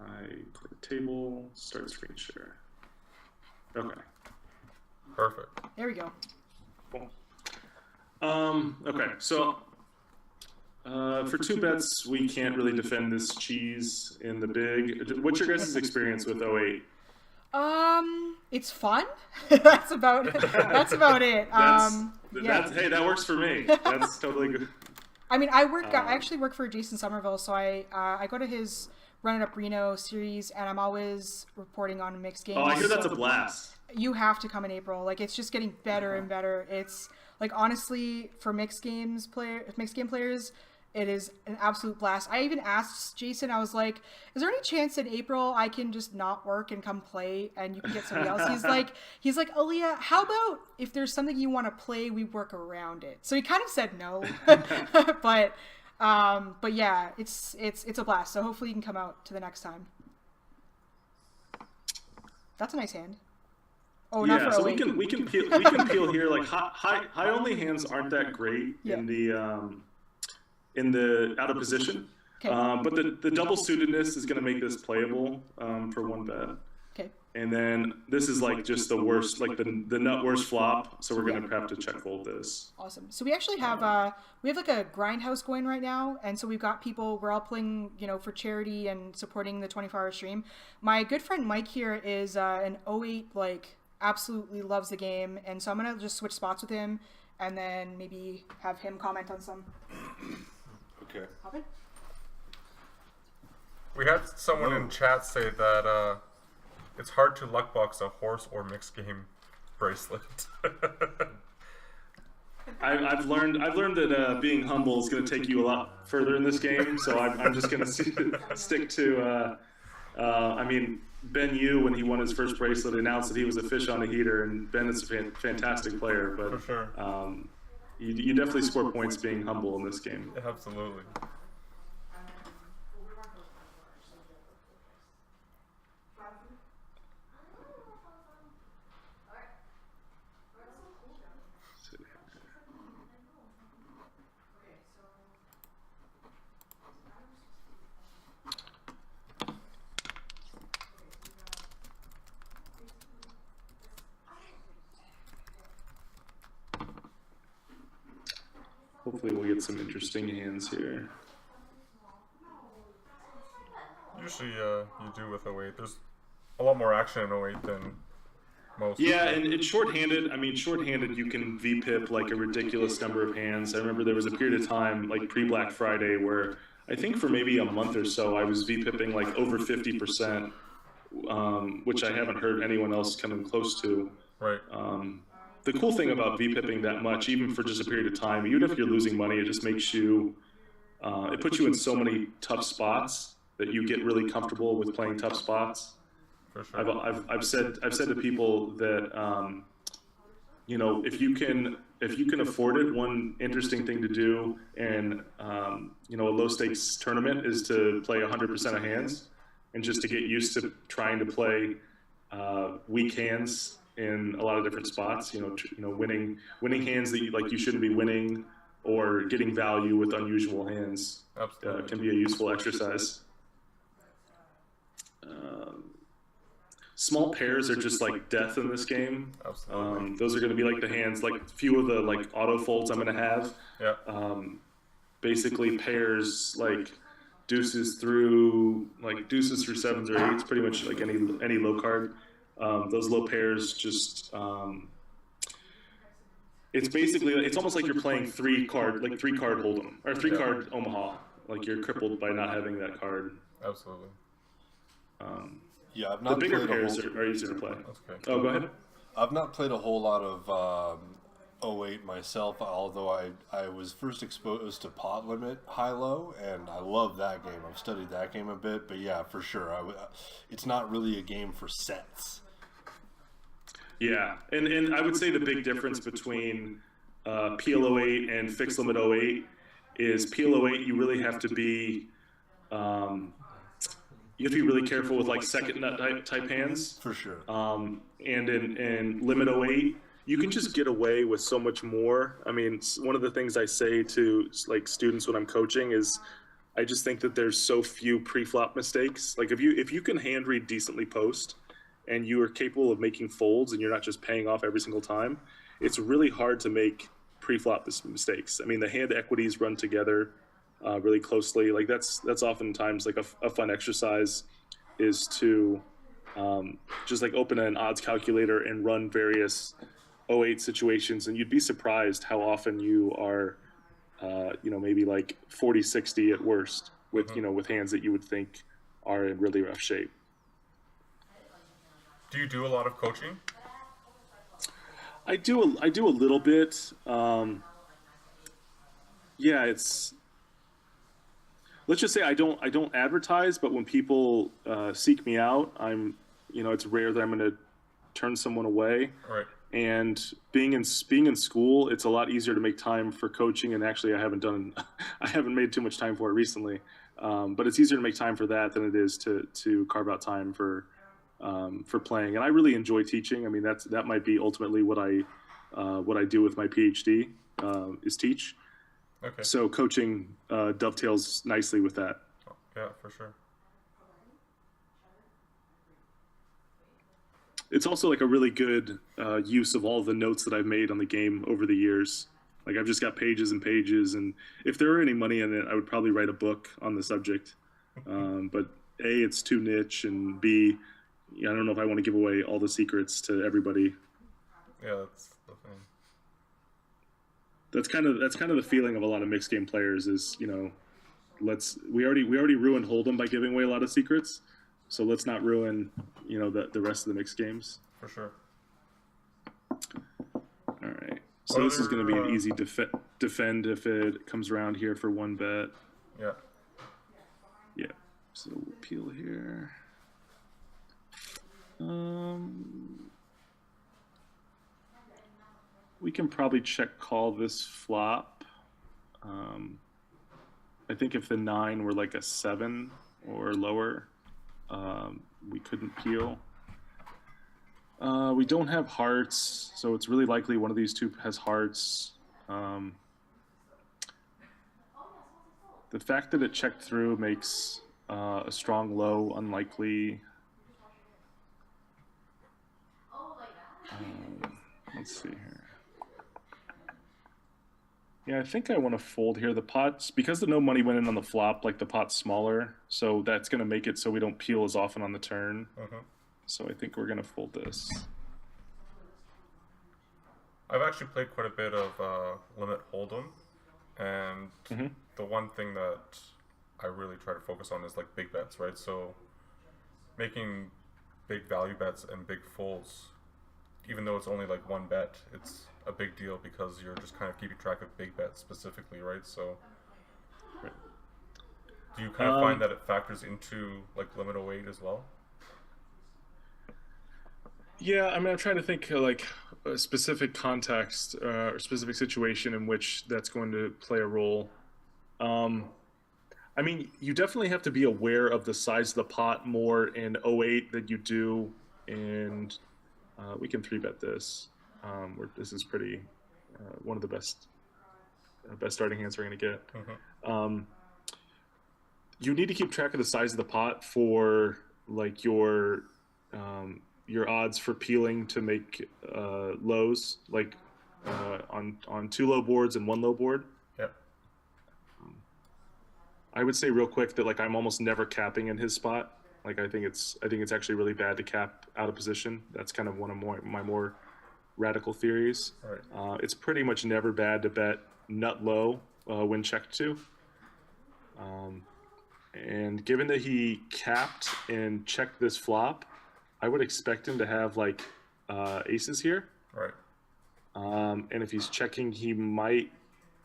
I click table, start screen share. Okay. Perfect. There we go. Cool. Okay, so for 2 bets, we can't really defend this cheese in the big. What's your guys' experience with 08? It's fun. That's about it. Hey, that works for me. That's totally good. I mean, I actually work for Jason Somerville, so I go to his Run It Up Reno series, and I'm always reporting on mixed games. Oh, I hear that's a blast. You have to come in April. Like, it's just getting better and better. It's like, honestly, for mixed game players, it is an absolute blast. I even asked Jason, I was like, is there any chance in April I can just not work and come play and you can get somebody else? He's like, Aaliyah, how about if there's something you want to play, we work around it. So he kind of said no, but yeah, it's a blast. So hopefully you can come out to the next time. That's a nice hand. Oh, yeah, so we can peel here. Like high only hands aren't that great in the out of position. Okay. But the double suitedness is going to make this playable for 1 bet. Okay. And then this is like just the worst, like the nut worst flop. So we're going to have to check fold this. Awesome. So we actually have like a grindhouse going right now, and so we've got people. We're all playing, for charity and supporting the 24-hour stream. My good friend Mike here is an 08 absolutely loves the game, and so I'm gonna just switch spots with him, and then maybe have him comment on some. Okay. Hop We had someone in chat say that it's hard to luckbox a horse or mixed game bracelet. I've learned that being humble is going to take you a lot further in this game. So I'm just going to stick to. I mean, Ben Yu, when he won his first bracelet, announced that he was a fish on a heater, and Ben is a fantastic player. But for sure. You definitely score points being humble in this game. Absolutely. Hopefully we'll get some interesting hands here. Usually you do with 08. There's a lot more action in 08 than most. Yeah, and it's shorthanded. I mean, shorthanded, you can VPIP like a ridiculous number of hands. I remember there was a period of time, like pre-Black Friday, where I think for maybe a month or so, I was VPIPing like over 50%, which I haven't heard anyone else coming close to. Right. The cool thing about VPIPing that much, even for just a period of time, even if you're losing money, it just makes you, it puts you in so many tough spots that you get really comfortable with playing tough spots. For sure. I've said to people that, if you can afford it, one interesting thing to do in, a low stakes tournament is to play 100% of hands, and just to get used to trying to play weak hands in a lot of different spots, winning hands that you shouldn't be winning, or getting value with unusual hands can be a useful exercise. Small pairs are just like death in this game. Absolutely. Those are going to be like the hands, like few of the auto folds I'm going to have. Yeah. Basically pairs like deuces through sevens or eights, pretty much like any low card. Those low pairs just, it's almost like you're playing 3-card Hold'em, or 3-card Omaha. Like you're crippled by not having that card. Absolutely. Yeah, I've not the bigger played pairs are easier to play. Okay. Oh, go ahead. I've not played a whole lot of 08 myself, although I was first exposed to Pot Limit High-Low, and I love that game. I've studied that game a bit, but yeah, for sure. It's not really a game for sets. Yeah, and I would say the big difference between PL08 and Fixed Limit 08 is PL08 you really have to be really careful with like second nut type hands. For sure. And in Limit 08, you can just get away with so much more. I mean, one of the things I say to like students when I'm coaching is I just think that there's so few pre-flop mistakes. Like if you can hand read decently post, and you are capable of making folds, and you're not just paying off every single time, it's really hard to make pre-flop mistakes. I mean, the hand equities run together really closely. Like that's oftentimes like a fun exercise is to just like open an odds calculator and run various 08 situations, and you'd be surprised how often you are maybe like 40-60 at worst with with hands that you would think are in really rough shape. Do you do a lot of coaching? I do a little bit. Yeah, it's, let's just say I don't advertise, but when people seek me out, it's rare that I'm going to turn someone away. Right. And being in school, it's a lot easier to make time for coaching. And actually, I haven't made too much time for it recently. But it's easier to make time for that than it is to carve out time for playing. And I really enjoy teaching. I mean, that might be ultimately what I do with my PhD is teach. Okay. So coaching dovetails nicely with that. Oh, yeah, for sure. It's also like a really good use of all of the notes that I've made on the game over the years. Like I've just got pages and pages, and if there were any money in it, I would probably write a book on the subject. But A, it's too niche, and B, I don't know if I want to give away all the secrets to everybody. Yeah, that's the thing. That's kind of the feeling of a lot of mixed game players is, we already ruined Hold'em by giving away a lot of secrets, so let's not ruin the rest of the mixed games. For sure. All right. So this is going to be an easy defend if it comes around here for one bet. Yeah. Yeah. So we'll peel here. We can probably check call this flop. I think if the 9 were like a 7 or lower, we couldn't peel. We don't have hearts, so it's really likely one of these two has hearts. The fact that it checked through makes a strong low unlikely. Let's see here. Yeah, I think I want to fold here. The pot's, because the no money went in on the flop, like the pot's smaller, so that's going to make it so we don't peel as often on the turn. So I think we're going to fold this. I've actually played quite a bit of Limit Hold'em, and the one thing that I really try to focus on is like big bets, right? So making big value bets and big folds, even though it's only like one bet, it's a big deal because you're just kind of keeping track of big bets specifically, right? So do you kind of find that it factors into like Limit 08 as well? Yeah, I mean, I'm trying to think like a specific context or specific situation in which that's going to play a role. I mean, you definitely have to be aware of the size of the pot more in 08 than you do in. We can 3-bet this. This is pretty one of the best starting hands we're going to get. You need to keep track of the size of the pot for like your odds for peeling to make lows, like on 2 low boards and 1 low board. Yep. I would say real quick that like I'm almost never capping in his spot. Like I think it's actually really bad to cap out of position. That's kind of one of my more radical theories. Right. It's pretty much never bad to bet nut low when checked to. And given that he capped and checked this flop, I would expect him to have like aces here. Right. And if he's checking, he might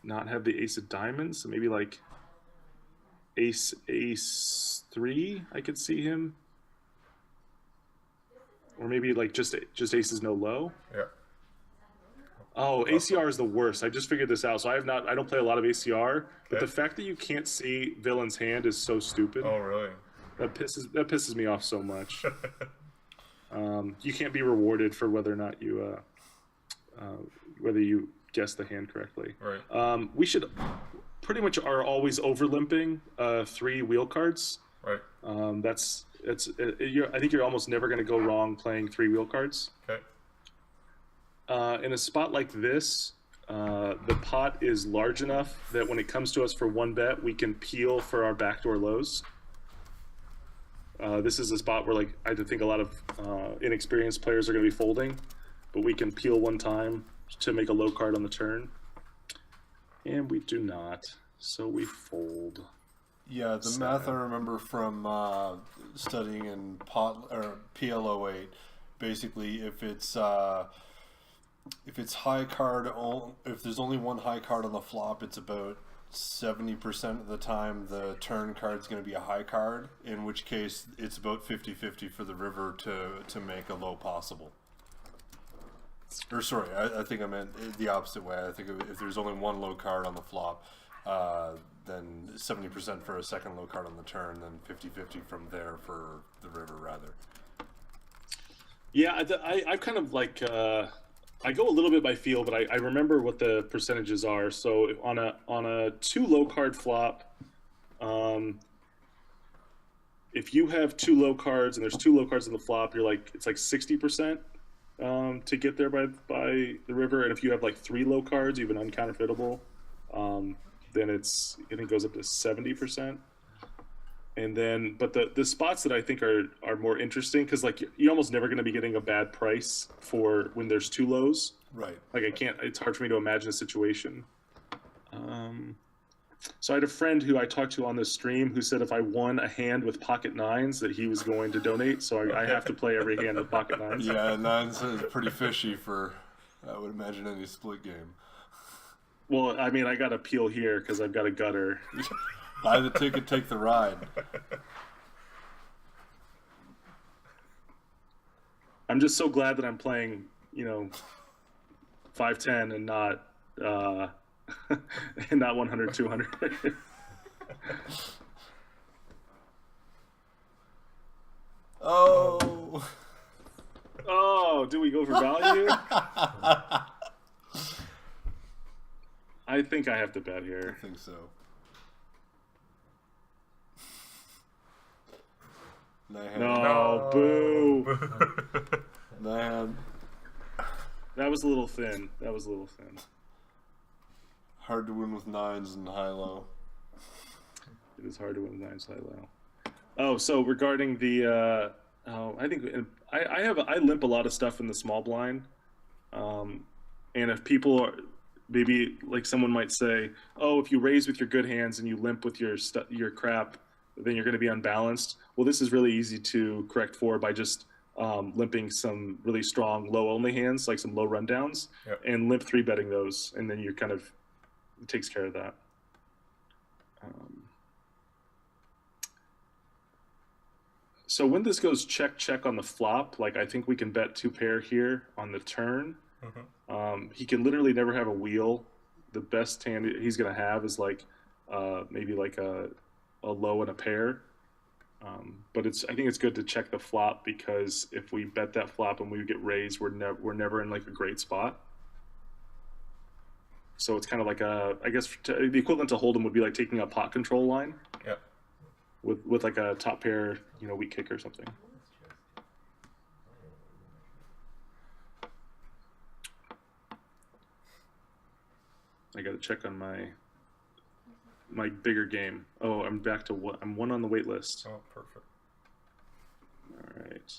not have the ace of diamonds. So maybe like ace 3, I could see him. Or maybe like just aces no low. Yeah. Oh, ACR is the worst. I just figured this out. So I don't play a lot of ACR, but Okay. the fact that you can't see villain's hand is so stupid. Oh, really? That pisses me off so much. You can't be rewarded for whether or not whether you guess the hand correctly. Right. We should pretty much are always over limping 3 wheel cards. Right. I think you're almost never going to go wrong playing 3 wheel cards. Okay. In a spot like this, the pot is large enough that when it comes to us for 1 bet, we can peel for our backdoor lows. This is a spot where, like, I think a lot of inexperienced players are going to be folding, but we can peel 1 time to make a low card on the turn. And we do not, so we fold. Yeah, the math I remember from studying in PL08, basically if it's high card, if there's only 1 high card on the flop, it's about 70% of the time the turn card's going to be a high card, in which case it's about 50-50 for the river to make a low possible. Or sorry, I think I meant the opposite way. I think if there's only 1 low card on the flop, then 70% for a second low card on the turn, then 50-50 from there for the river, rather. Yeah, I kind of like, I go a little bit by feel, but I remember what the percentages are. So on a 2 low card flop, if you have 2 low cards and there's 2 low cards on the flop, it's like 60%. To get there by the river, and if you have like 3 low cards, even uncounterfeitable, then I think it goes up to 70%. And then, but the spots that I think are more interesting, because like you're almost never going to be getting a bad price for when there's 2 lows. Right. Like it's hard for me to imagine a situation. So I had a friend who I talked to on this stream who said if I won a hand with pocket 9s that he was going to donate. So I have to play every hand with pocket 9s. Yeah, 9s is pretty fishy for, I would imagine, any split game. Well, I mean, I got to peel here because I've got a gutter. Buy the ticket, take the ride. I'm just so glad that I'm playing, 5-10 and not... and not 100, 200. Oh, do we go for value? I think I have to bet here. I think so. No, boo. Man. That was a little thin. Hard to win with 9s and high-low. It is hard to win with 9s high-low. Oh, so regarding the, I think I limp a lot of stuff in the small blind, and if people are, maybe like someone might say, oh, if you raise with your good hands and you limp with your crap, then you're going to be unbalanced. Well, this is really easy to correct for by just limping some really strong low-only hands, like some low rundowns, yep. And limp 3-betting those, and then you're kind of. It takes care of that. So when this goes check on the flop, like I think we can bet 2 pair here on the turn. Mm-hmm. He can literally never have a wheel. The best hand he's going to have is like maybe like a low and a pair. But I think it's good to check the flop, because if we bet that flop and we get raised, we're never in like a great spot. So it's kind of like I guess the equivalent to Hold'em would be like taking a pot control line. Yep. With like a top pair, weak kick or something. I got to check on my bigger game. Oh, I'm back to what? I'm 1 on the wait list. Oh, perfect. All right.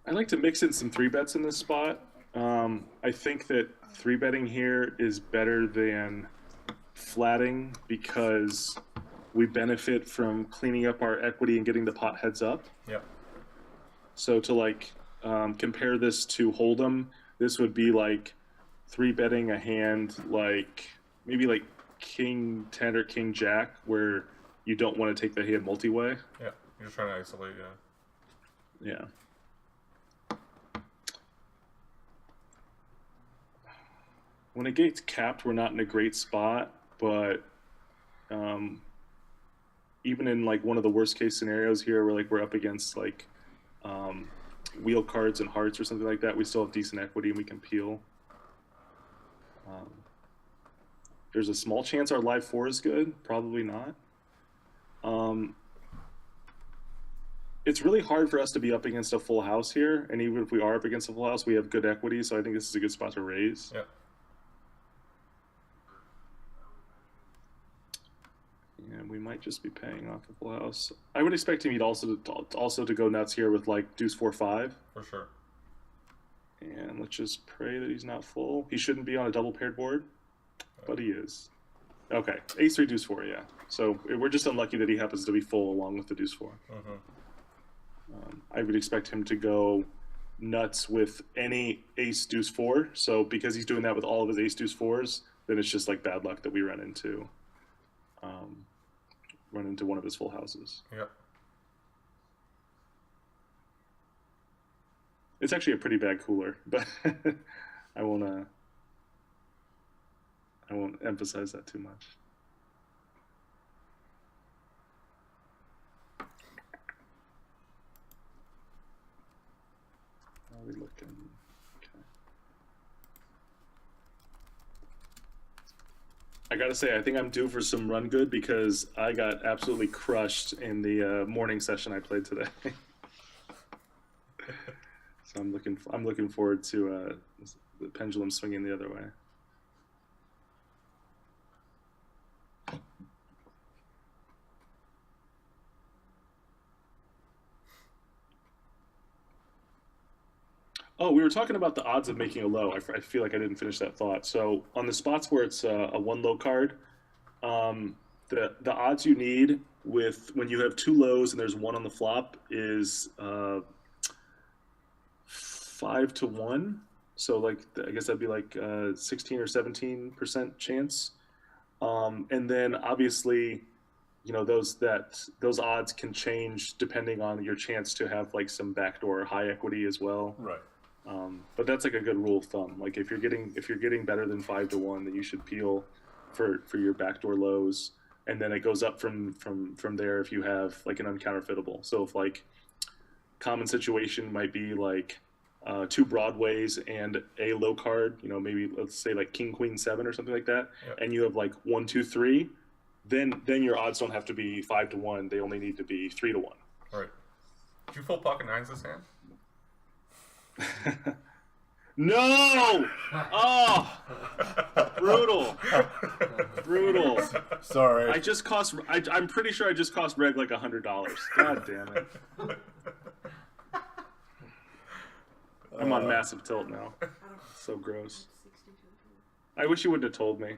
I like to mix in some 3-bets in this spot. I think that 3-betting here is better than flatting because we benefit from cleaning up our equity and getting the pot heads up. Yep. So to compare this to Hold'em, this would be like 3-betting a hand like maybe like King 10 or King Jack, where you don't want to take the hand multi-way. Yeah, you're just trying to isolate. Yeah. When it gets capped, we're not in a great spot, but even in like one of the worst case scenarios here, where like we're up against like wheel cards and hearts or something like that, we still have decent equity and we can peel. There's a small chance our live 4 is good. Probably not. It's really hard for us to be up against a full house here, and even if we are up against a full house, we have good equity, so I think this is a good spot to raise. Yeah. And we might just be paying off a full house. I would expect him also to go nuts here with like deuce 4-5. For sure. And let's just pray that he's not full. He shouldn't be on a double paired board, but he is. Okay, ace 3 deuce 4, yeah. So we're just unlucky that he happens to be full along with the deuce 4. Mm-hmm. I would expect him to go nuts with any ace deuce 4. So because he's doing that with all of his ace deuce 4s, then it's just like bad luck that we run into one of his full houses. Yeah. It's actually a pretty bad cooler, but I won't emphasize that too much. How are we looking? Okay. I gotta say, I think I'm due for some run good because I got absolutely crushed in the morning session I played today. So I'm looking forward to the pendulum swinging the other way. Oh, we were talking about the odds of making a low. I feel like I didn't finish that thought. So on the spots where it's a 1 low card, the odds you need with when you have 2 lows and there's 1 on the flop is 5 to 1. So like I guess that'd be like 16 or 17% chance. And then obviously, you know, those odds can change depending on your chance to have like some backdoor high equity as well. Right. But that's like a good rule of thumb. Like if you're getting better than 5 to 1, then you should peel for your backdoor lows, and then it goes up from there if you have like an uncounterfeitable. So if like common situation might be like 2 broadways and a low card, you know, maybe let's say like king queen 7 or something like that, Yep. and you have like 1 2 3, then your odds don't have to be 5 to 1. They only need to be 3 to 1. All right. Did you full pocket 9s this hand? No! Oh, brutal. Sorry. I'm pretty sure I just cost Reg like $100. God damn it! I'm on massive tilt now. So gross. I wish you wouldn't have told me.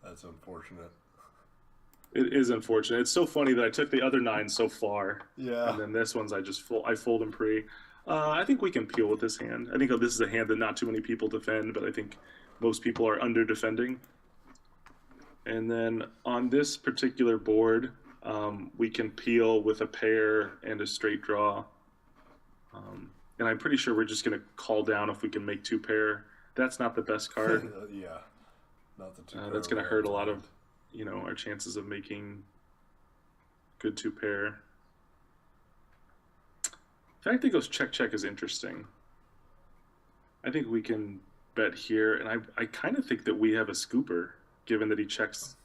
That's unfortunate. It is unfortunate. It's so funny that I took the other 9 so far. Yeah. And then this one's I fold in pre. I think we can peel with this hand. I think this is a hand that not too many people defend, but I think most people are under defending. And then on this particular board, we can peel with a pair and a straight draw. And I'm pretty sure we're just going to call down if we can make 2 pair. That's not the best card. Yeah. Not the 2 pair. That's going to hurt a lot of, you know, our chances of making good 2 pair. The fact that it goes check is interesting. I think we can bet here, and I kind of think that we have a scooper, given that he checks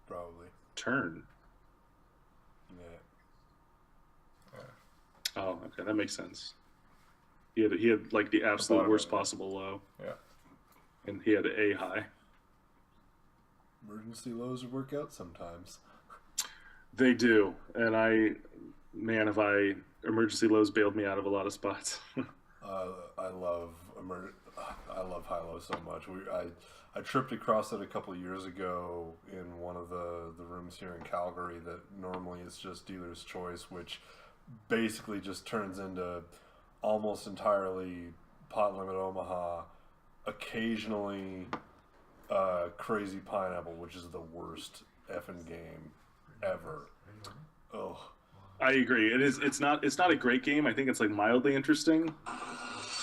Probably. turn. Yeah. Oh, okay, that makes sense. He had like the absolute bottom worst end, yeah. possible low, Yeah. and he had a high. Emergency lows work out sometimes. They do, and have emergency lows bailed me out of a lot of spots. I love high low so much. I tripped across it a couple of years ago in one of the rooms here in Calgary that normally is just dealer's choice, which basically just turns into almost entirely pot limit Omaha, occasionally crazy pineapple, which is the worst effing game ever. Oh. I agree. It's not a great game. I think it's like mildly interesting.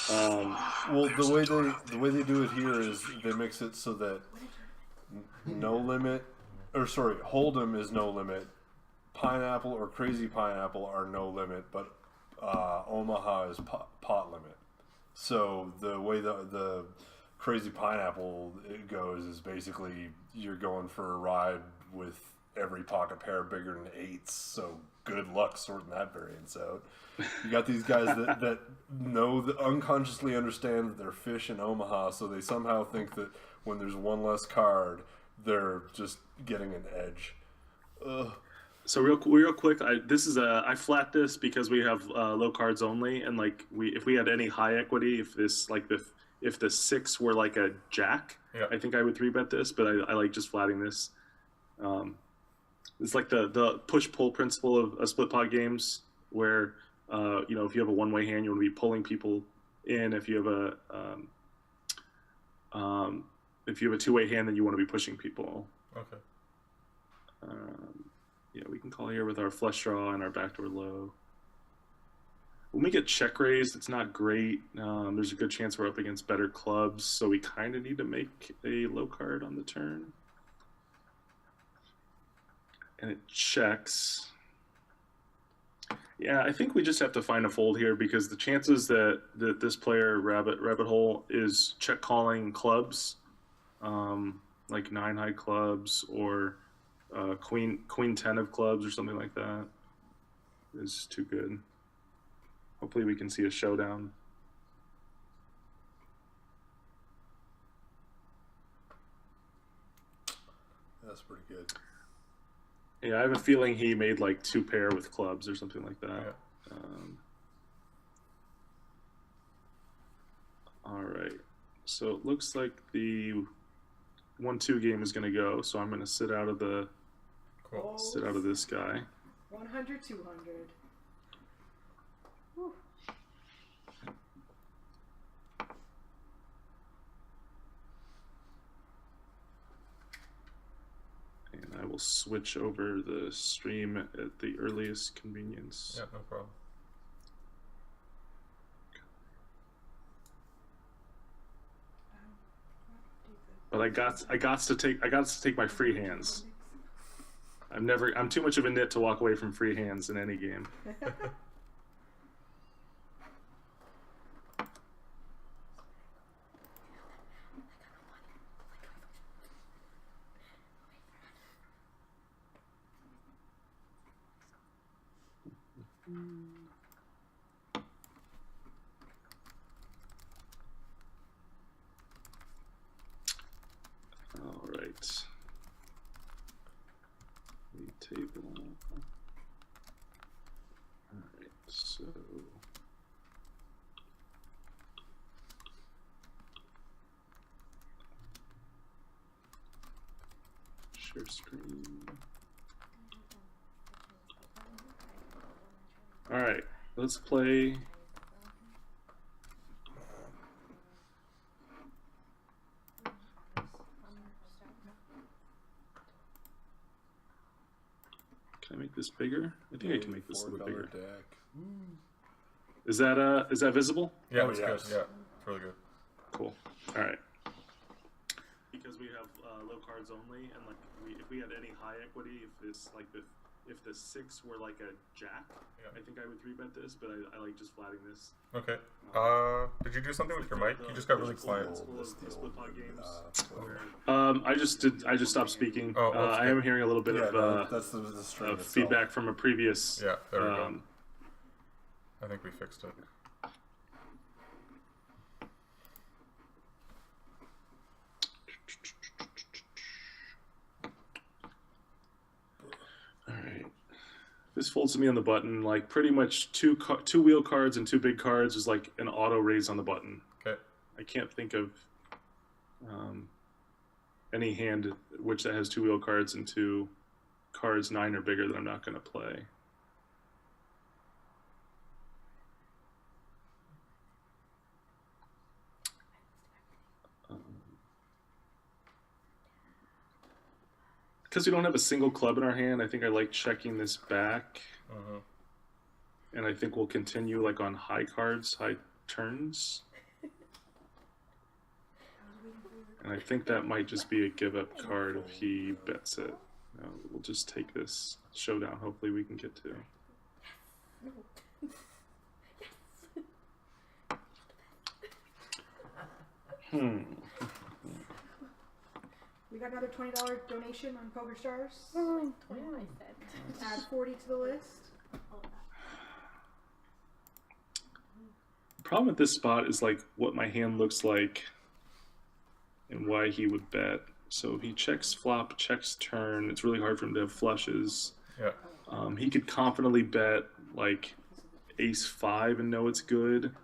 Well, the way they do it here is they mix it so that no limit, or sorry, Hold'em is no limit, pineapple or crazy pineapple are no limit, but Omaha is pot limit. So the way the crazy pineapple it goes is basically you're going for a ride with every pocket pair bigger than eights. So good luck sorting that variance out. You got these guys that know that unconsciously understand that they're fish in Omaha, so they somehow think that when there's one less card, they're just getting an edge. Ugh. So real quick, I flat this because we have low cards only, and like if we had any high equity, if the 6 were like a jack, Yeah. I think I would 3-bet this, but I like just flatting this. It's like the push pull principle of split pot games, where if you have a one-way hand, you want to be pulling people in. If you have a two-way hand, then you want to be pushing people. Okay. Yeah, we can call here with our flush draw and our backdoor low. When we get check raised, it's not great. There's a good chance we're up against better clubs, so we kind of need to make a low card on the turn. And it checks. Yeah, I think we just have to find a fold here because the chances that this player rabbit hole is check calling clubs, like 9 high clubs or queen 10 of clubs or something like that, is too good. Hopefully we can see a showdown. That's pretty good. Yeah, I have a feeling he made like 2 pair with clubs or something like that. Yeah. All right. So it looks like the 1-2 game is going to go. So I'm going to sit out of this guy. 100, 200. Whew. And I will switch over the stream at the earliest convenience. Yeah, no problem. But I got to take my free hands. I'm too much of a nit to walk away from free hands in any game. All right. The table. All right, so share screen. All right, let's play. Can I make this bigger? I think I can make this a little bigger. Is that visible? Yeah, Oh, it's yes. good. Yeah, it's really good. Cool. All right. Because we have low cards only, and like if we had any high equity, if the 6 were like a jack, Yeah. I think I would 3-bet this, but I like just flatting this. Okay. Did you do something with your mic? You just got really quiet. Split pot games. I just stopped speaking. Oh, that's I good. am hearing a little bit that's the stream of itself. feedback from a previous. Yeah, there we go. I think we fixed it. All right. This folds to me on the button. Like pretty much two wheel cards and 2 big cards is like an auto raise on the button. Okay. I can't think of any hand which that has 2 wheel cards and 2 cards 9 or bigger that I'm not going to play. Because we don't have a single club in our hand, I think I like checking this back. Uh-huh. And I think we'll continue like on high cards, high turns. And I think that might just be a give up card if he bets it. No, we'll just take this showdown. Hopefully we can get to. We got another $20 donation on Poker Stars. 21 I said. Add 40 to the list. The problem with this spot is like what my hand looks like and why he would bet. So he checks flop, checks turn. It's really hard for him to have flushes. Yeah. He could confidently bet like ace 5 and know it's good.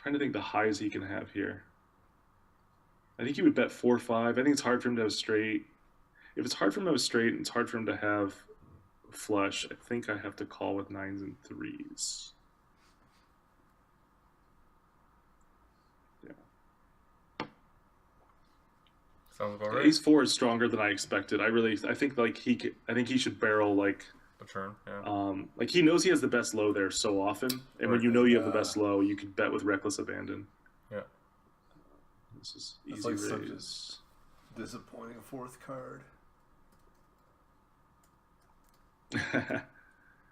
Trying to think the highs he can have here. I think he would bet 4-5. I think it's hard for him to have straight. If it's hard for him to have straight and it's hard for him to have flush, I think I have to call with 9s and 3s. Yeah. Sounds about right. Ace 4 is stronger than I expected. I think like I think he should barrel like The turn, yeah. like he knows he has the best low there so often, and when you know you have the best low, you can bet with reckless abandon. Yeah. This is That's easy like such raise. Disappointing fourth card.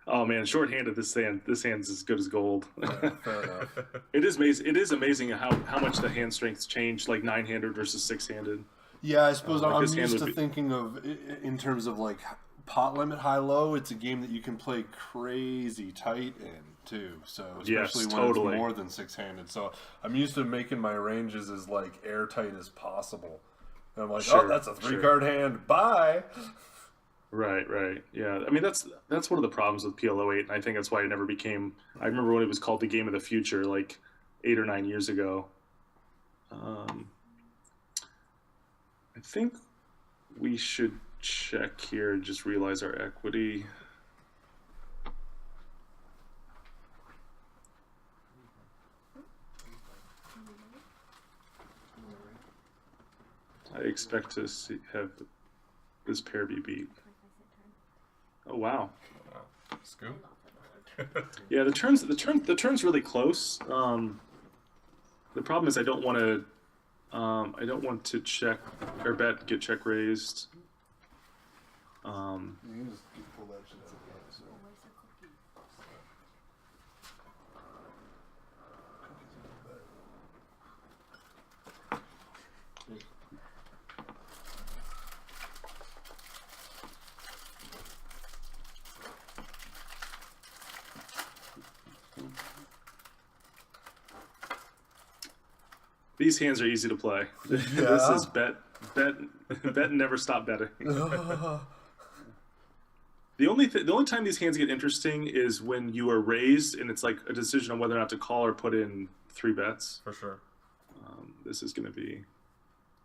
Oh man, short-handed. This hand's as good as gold. Yeah, fair enough. It is amazing how much the hand strengths change, like 9-handed versus 6-handed. Yeah, I suppose Like I'm this hand used would to be- thinking of in terms of like pot limit high-low. It's a game that you can play crazy tight in too. So especially when totally. it's more than 6-handed. So I'm used to making my ranges as like airtight as possible. And I'm like, Sure, oh, that's a 3-card hand. Bye. Right. Yeah. I mean, that's one of the problems with PL08, and I think that's why it never became. I remember when it was called the Game of the Future, like 8 or 9 years ago. I think we should check here and just realize our equity. I expect to have this pair be beat. Oh wow! Scoop. Yeah, the turn's really close. The problem is I don't want to check or bet get check raised. You can just pull that shit out. So. These hands are easy to play. This is bet and never stop betting. The only time these hands get interesting is when you are raised and it's like a decision on whether or not to call or put in 3 bets. For sure. This is going to be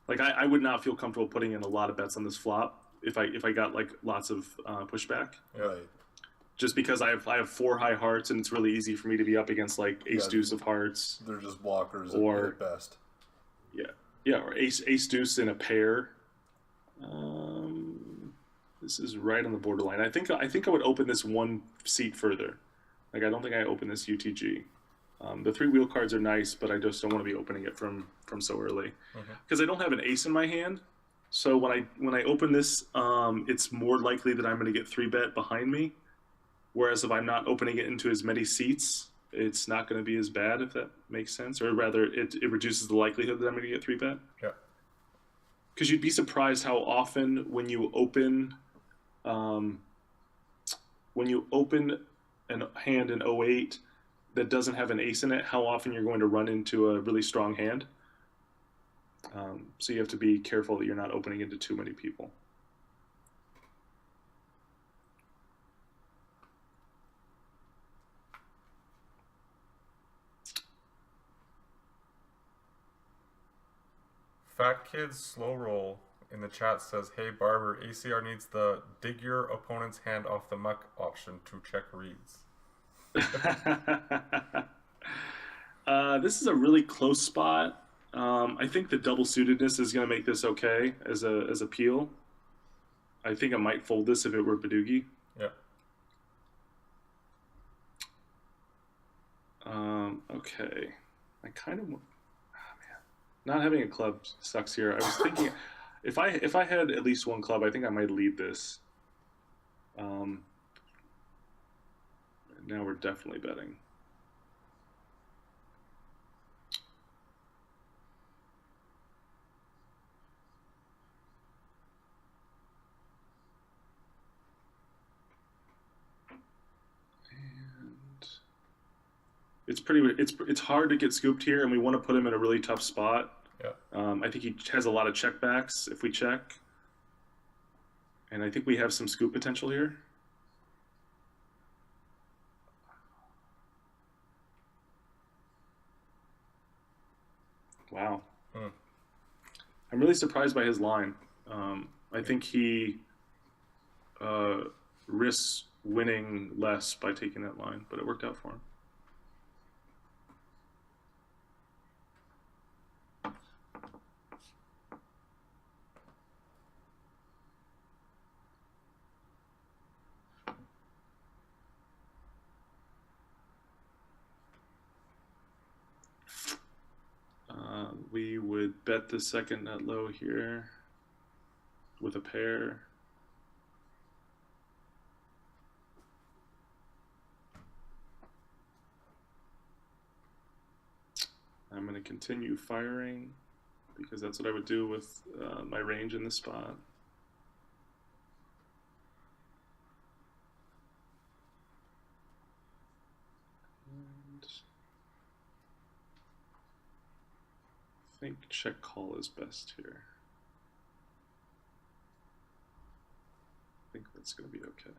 like I would not feel comfortable putting in a lot of bets on this flop if I got like lots of pushback. Right. Just because I have 4 high hearts and it's really easy for me to be up against like ace deuce of hearts. They're just blockers Or- at best. Yeah, or ace deuce in a pair. This is right on the borderline. I think I would open this 1 seat further. Like I don't think I open this UTG. The 3 wheel cards are nice, but I just don't want to be opening it from so early because I don't have an ace in my hand. So when I open this, it's more likely that I'm going to get 3-bet behind me. Whereas if I'm not opening it into as many seats, it's not going to be as bad, if that makes sense. Or rather, it reduces the likelihood that I'm going to get 3-bet. Yeah. Because you'd be surprised how often when you open a hand in 08 that doesn't have an ace in it, how often you're going to run into a really strong hand. So you have to be careful that you're not opening into too many people. Fat Kid's Slow Roll in the chat says, "Hey Barber, ACR needs the dig your opponent's hand off the muck option to check reads." This is a really close spot. I think the double suitedness is going to make this okay as a peel. I think I might fold this if it were Badoogie. Yeah. Okay. I kind of. Not having a club sucks here. I was thinking, if I had at least 1 club, I think I might lead this. Now we're definitely betting. It's hard to get scooped here, and we want to put him in a really tough spot. Yeah. I think he has a lot of checkbacks if we check, and I think we have some scoop potential here. Wow. I'm really surprised by his line. I think he risks winning less by taking that line, but it worked out for him. We would bet the second nut low here with a pair. I'm going to continue firing because that's what I would do with my range in this spot. And I think check call is best here. I think that's going to be okay.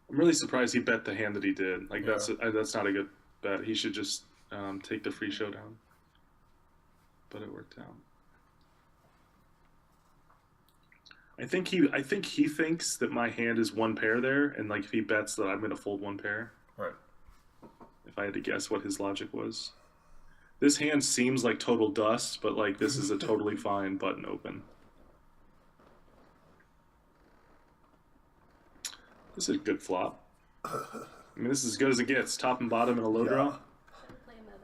I'm really surprised he bet the hand that he did. Like that's not a good bet. He should just take the free showdown. But it worked out. I think he thinks that my hand is one pair there, and like if he bets that I'm going to fold one pair. Right. If I had to guess what his logic was. This hand seems like total dust, but like this is a totally fine button open. This is a good flop. I mean, this is as good as it gets. Top and bottom and a low draw.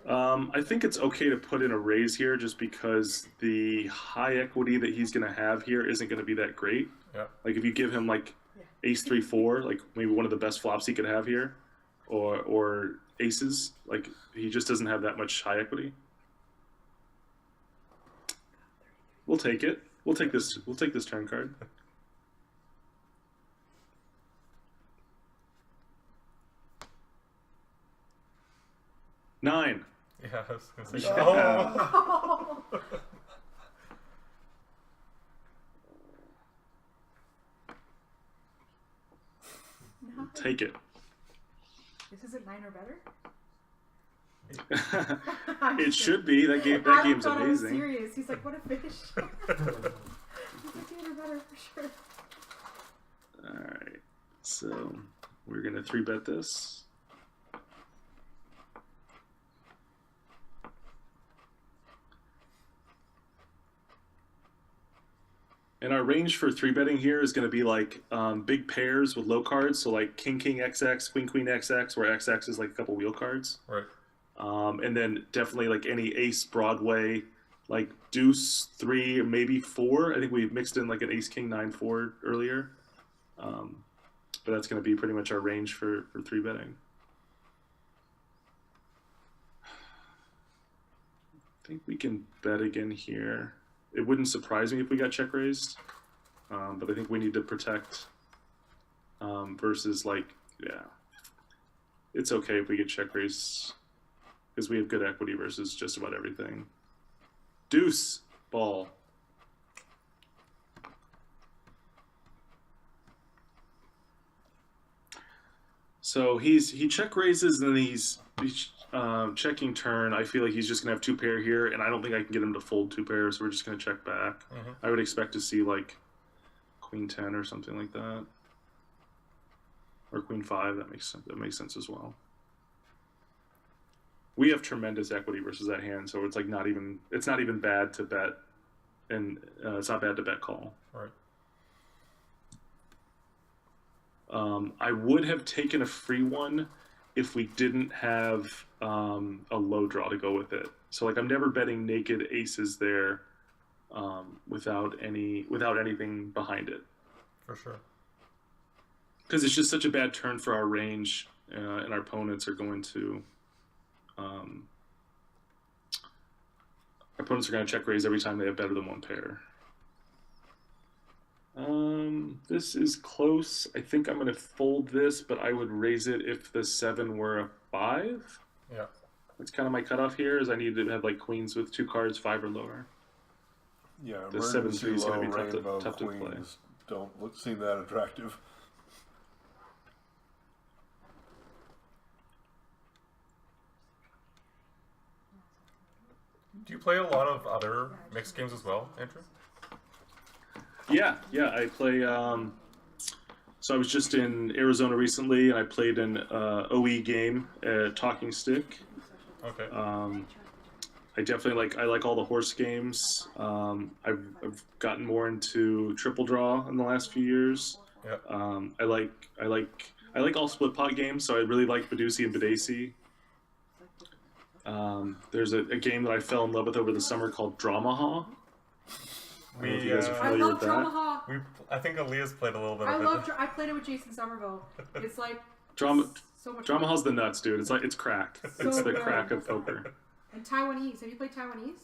I think it's okay to put in a raise here just because the high equity that he's going to have here isn't going to be that great. Yeah. Like if you give him like ace 3-4, like maybe one of the best flops he could have here, or aces, like he just doesn't have that much high equity. We'll take it. We'll take this turn card. Nine. Yeah, I was gonna say. Yeah. Oh. Take it. This isn't 9 or better? It should be. That game's thought I was amazing. serious. He's like, what a fish. He's like 8 or better for sure. Alright. So we're gonna 3-bet this. And our range for 3-betting here is going to be like big pairs with low cards. So like King, King, XX, Queen, Queen, XX, where XX is like a couple wheel cards. Right. And then definitely like any ace Broadway, like deuce 3 or maybe 4. I think we mixed in like an ace King 9-4 earlier. But that's going to be pretty much our range for 3-betting. I think we can bet again here. It wouldn't surprise me if we got check raised, but I think we need to protect versus like, yeah, it's okay if we get check raised because we have good equity versus just about everything. Deuce, ball. So he check raises and then he's checking turn. I feel like he's just gonna have 2 pair here, and I don't think I can get him to fold 2 pairs. So we're just gonna check back. I would expect to see like Queen 10 or something like that, or Queen 5. That makes sense as well. We have tremendous equity versus that hand, so it's like it's not even bad to bet, and it's not bad to bet call. Right. I would have taken a free one if we didn't have a low draw to go with it. So like I'm never betting naked aces there without anything behind it. For sure. Because it's just such a bad turn for our range, and our opponents are going to check raise every time they have better than 1 pair. This is close. I think I'm gonna fold this, but I would raise it if the 7 were a 5. Yeah. That's kind of my cutoff here. Is I need to have like queens with 2 cards, 5 or lower. Yeah, The 7/3 is low gonna be rainbow tough to play. queens don't seem that attractive. Do you play a lot of other mixed games as well, Andrew? Yeah, I play. So I was just in Arizona recently, and I played an OE game at Talking Stick. Okay. I definitely like. I like all the horse games. I've gotten more into Triple Draw in the last few years. Yeah. I like all split pot games. So I really like Badoosie and Badacey. There's a game that I fell in love with over the summer called Dramaha. I don't know if you guys are I familiar love with that. Dramaha. I think Aaliyah's played a little bit I of it. love. I played it with Jason Somerville. It's like Drama. so much fun. Dramaha's the nuts, dude. It's crack. So It's the good. crack of poker. And Taiwanese. Have you played Taiwanese?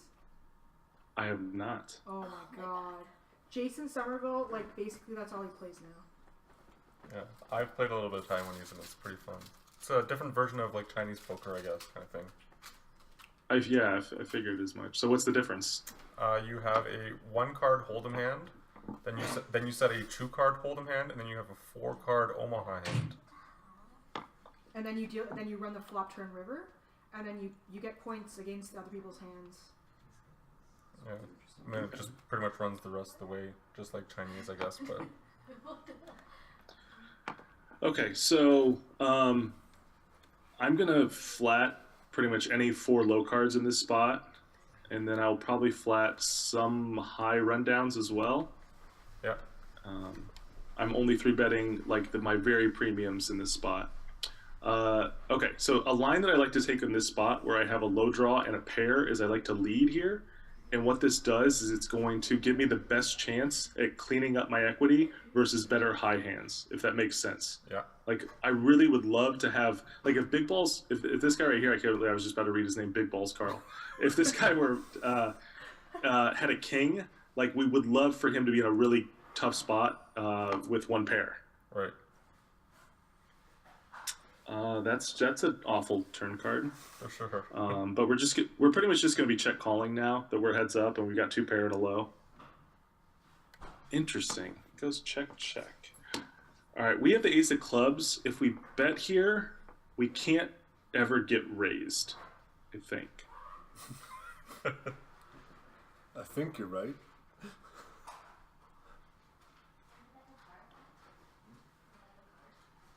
I have not. Oh my god. Jason Somerville, like basically that's all he plays now. Yeah, I've played a little bit of Taiwanese and it's pretty fun. It's a different version of like Chinese poker, I guess, kind of thing. I figured as much. So what's the difference? You have a 1-card hold'em hand, then you set a 2-card hold'em hand, and then you have a 4-card Omaha hand. And then you run the flop turn river, and then you get points against other people's hands. Yeah, and then it just pretty much runs the rest of the way, just like Chinese, I guess. But Okay, so I'm gonna flat pretty much any 4 low cards in this spot, and then I'll probably flat some high rundowns as well. yeah, I'm only 3-betting like my very premiums in this spot. Okay, so a line that I like to take in this spot where I have a low draw and a pair is I like to lead here. And what this does is it's going to give me the best chance at cleaning up my equity versus better high hands, if that makes sense. yeah, Like, I really would love to have, like, if Big Balls, if this guy right here, I was just about to read his name, Big Balls Carl. If this guy were, had a king, like, we would love for him to be in a really tough spot with 1 pair. right. That's an awful turn card. For sure. But we're pretty much just going to be check calling now that we're heads up and we've got 2 pair at a low. Interesting. It goes check. All right, we have the ace of clubs. If we bet here, we can't ever get raised, I think. I think you're right.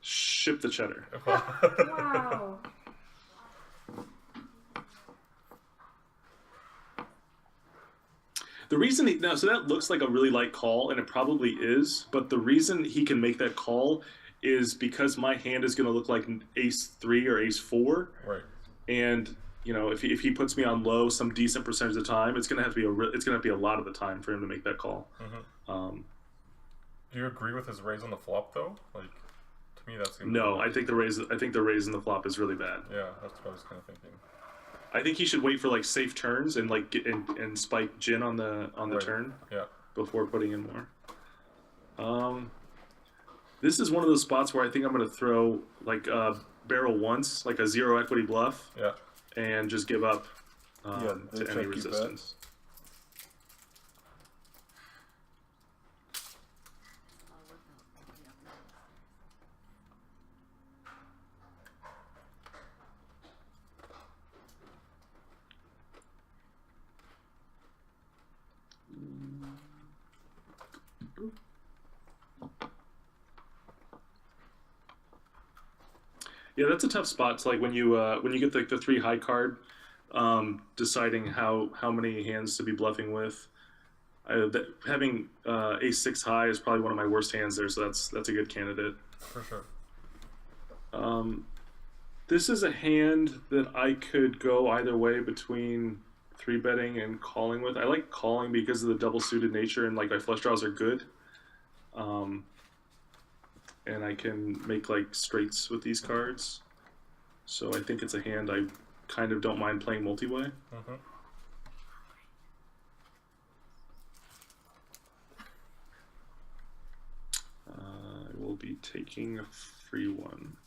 Ship the cheddar. Wow. The reason so that looks like a really light call, and it probably is, but the reason he can make that call is because my hand is going to look like ace 3 or ace 4. Right. And you know, if he puts me on low some decent percentage of the time, it's going to have to be a lot of the time for him to make that call. Mm-hmm. Do you agree with his raise on the flop though? Like, to me, that seems. No, I think the raise in the flop is really bad. Yeah, that's what I was kind of thinking. I think he should wait for like safe turns and like and spike gin on the Right. turn Yeah. before putting in more. This is one of those spots where I think I'm going to throw like barrel once, like a 0 equity bluff, Yeah. and just give up Yeah, they to check any you bet. resistance. Yeah, that's a tough spot. It's like when you get the 3 high card, deciding how many hands to be bluffing with. Having ace 6 high is probably one of my worst hands there, so that's a good candidate. For sure. This is a hand that I could go either way between 3-betting and calling with. I like calling because of the double suited nature and like my flush draws are good. And I can make like straights with these cards. So I think it's a hand I kind of don't mind playing multi-way. Mm-hmm. will be taking a free one.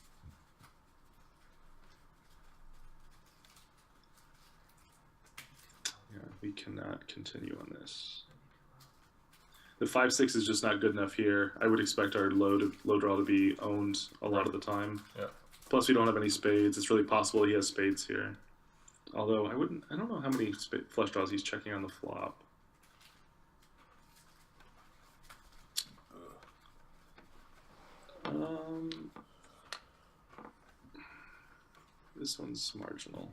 Yeah, we cannot continue on this. The 5-6 is just not good enough here. I would expect our low draw to be owned a lot of the time. Yeah. Plus, we don't have any spades. It's really possible he has spades here. Although I don't know how many flush draws he's checking on the flop. This one's marginal.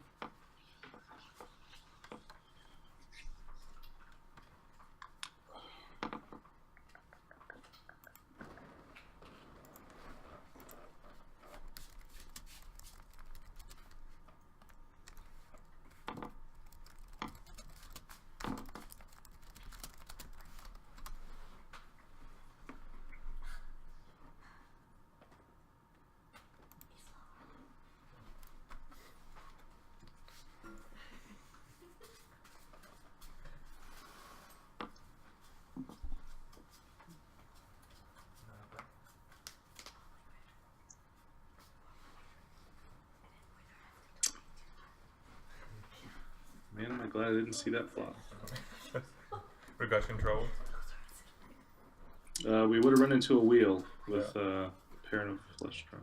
Man, am I glad I didn't see that flop. We got in trouble. We would have run into a wheel with a pair of flush draw.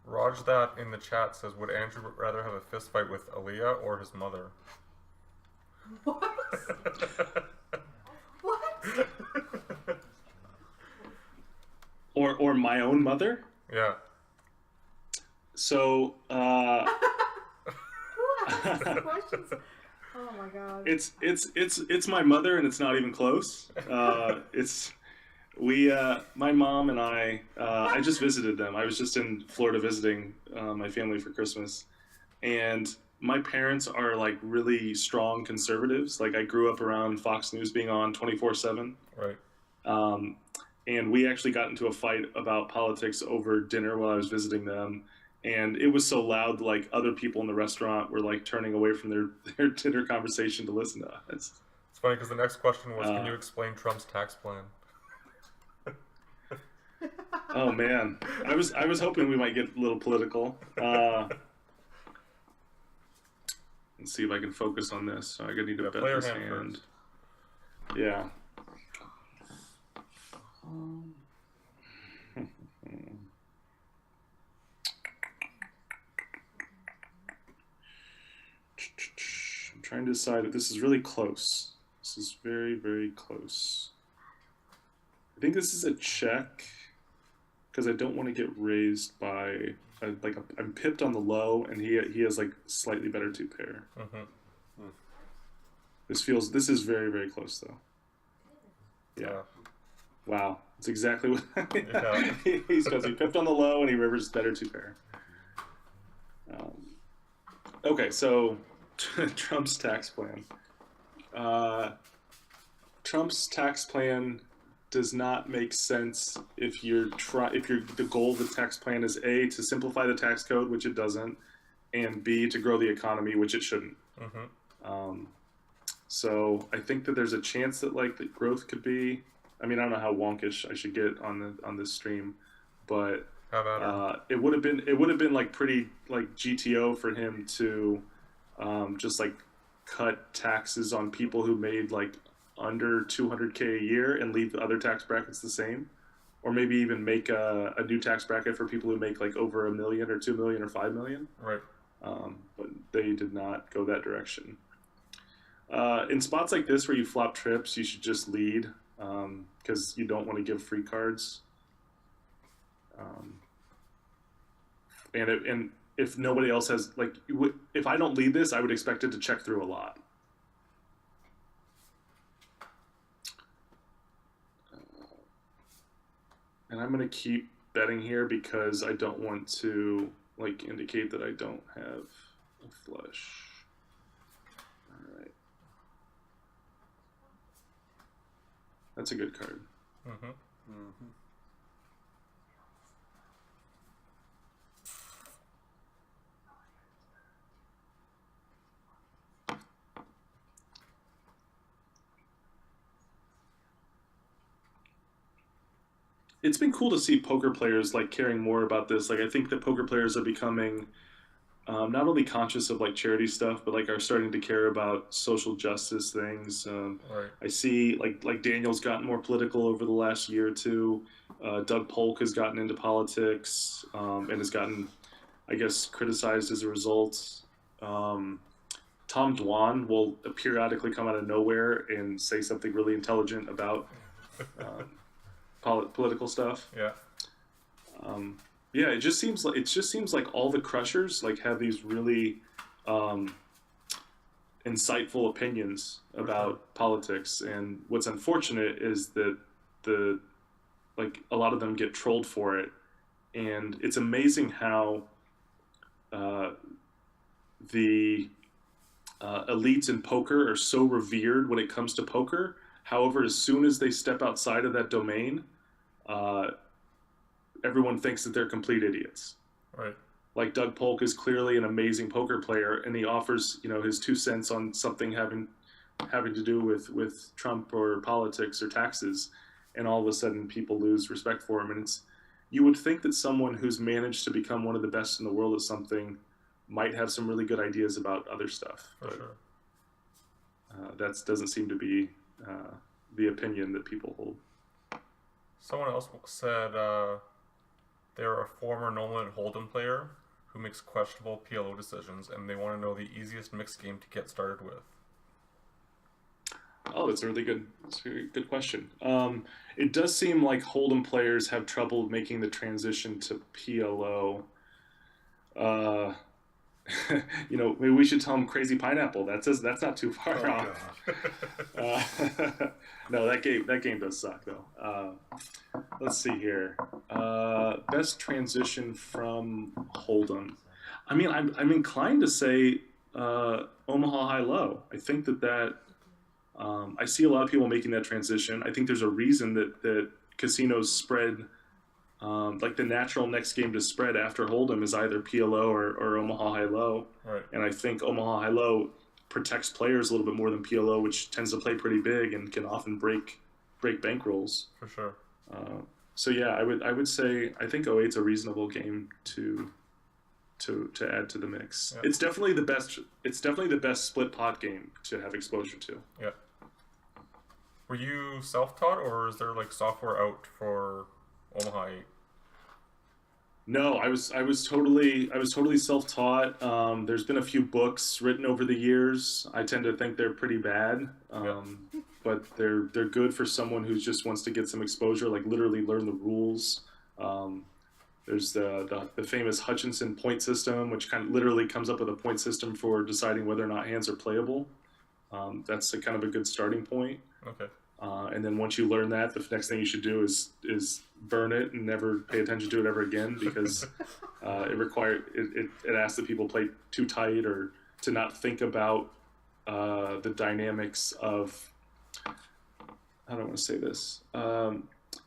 Raj that in the chat says, would Andrew rather have a fist fight with Aaliyah or his mother? What? What? Or my own mother? Yeah. So Who asked these questions? Oh my god. it's my mother, and it's not even close. My mom and I just visited them. I was just in Florida visiting my family for Christmas, and my parents are like really strong conservatives. Like, I grew up around Fox News being on 24/7. Right. And we actually got into a fight about politics over dinner while I was visiting them. And it was so loud, like other people in the restaurant were like turning away from their dinner conversation to listen to us. It's funny because the next question was, can you explain Trump's tax plan? Oh man, I was hoping we might get a little political. Let's see if I can focus on this. So I need to bet this hand. Yeah. I'm trying to decide if this is really close. This is very, very close. I think this is a check because I don't want to get raised by I'm pipped on the low, and he has like slightly better two pair. Mm-hmm. This is very, very close though. Yeah. Wow, it's exactly what he does. He pipped on the low, and he rivers better two pair. Okay, so Trump's tax plan. Trump's tax plan does not make sense if the goal of the tax plan is A, to simplify the tax code, which it doesn't, and B, to grow the economy, which it shouldn't. Mm-hmm. So I think that there's a chance that like the growth could be. I mean, I don't know how wonkish I should get on this stream, but it would have been like pretty like GTO for him to just like cut taxes on people who made like under 200K a year and leave the other tax brackets the same, or maybe even make a new tax bracket for people who make like over $1 million or $2 million or $5 million. Right. But they did not go that direction. In spots like this where you flop trips, you should just lead because you don't want to give free cards. And if nobody else has, like, if I don't lead this, I would expect it to check through a lot. And I'm going to keep betting here because I don't want to like indicate that I don't have a flush. All right. That's a good card. Mm-hmm. Mm-hmm. It's been cool to see poker players like caring more about this. Like I think that poker players are becoming not only conscious of like charity stuff, but like are starting to care about social justice things. Right. I see like Daniel's gotten more political over the last year or two. Doug Polk has gotten into politics and has gotten, I guess, criticized as a result. Um, Tom Dwan will periodically come out of nowhere and say something really intelligent about um, political stuff. Yeah. Um, yeah, it just seems like all the crushers like have these really insightful opinions about politics, and what's unfortunate is that the like a lot of them get trolled for it, and it's amazing how uh, the elites in poker are so revered when it comes to poker. However, as soon as they step outside of that domain, uh, everyone thinks that they're complete idiots. Right. Like Doug Polk is clearly an amazing poker player, and he offers his 2 cents on something having to do with Trump or politics or taxes, and all of a sudden people lose respect for him. And you would think that someone who's managed to become one of the best in the world at something might have some really good ideas about other stuff, For but sure. that doesn't seem to be the opinion that people hold. Someone else said they're a former Nolan Hold'em player who makes questionable PLO decisions, and they want to know the easiest mixed game to get started with. Oh, that's a really good question. It does seem like Hold'em players have trouble making the transition to PLO. Uh, maybe we should tell them Crazy Pineapple. That's not too far Oh, off. God. No, that game does suck though. Let's see here. Best transition from Hold'em. I mean, I'm inclined to say Omaha High Low. I think that I see a lot of people making that transition. I think there's a reason that casinos spread. Like the natural next game to spread after Hold'em is either PLO or Omaha High Low, Right. and I think Omaha High Low protects players a little bit more than PLO, which tends to play pretty big and can often break bankrolls. For sure. So yeah, I would say I think 08's a reasonable game to add to the mix. Yeah. It's definitely the best. It's definitely the best split pot game to have exposure to. Yeah. Were you self-taught, or is there like software out for Omaha 8? No, I was totally self-taught. There's been a few books written over the years. I tend to think they're pretty bad, but they're good for someone who just wants to get some exposure, like literally learn the rules. There's the famous Hutchinson point system, which kind of literally comes up with a point system for deciding whether or not hands are playable. That's kind of a good starting point. Okay. And then once you learn that, the next thing you should do is burn it and never pay attention to it ever again, because it asks that people play too tight or to not think about the dynamics of, how do I want to say this?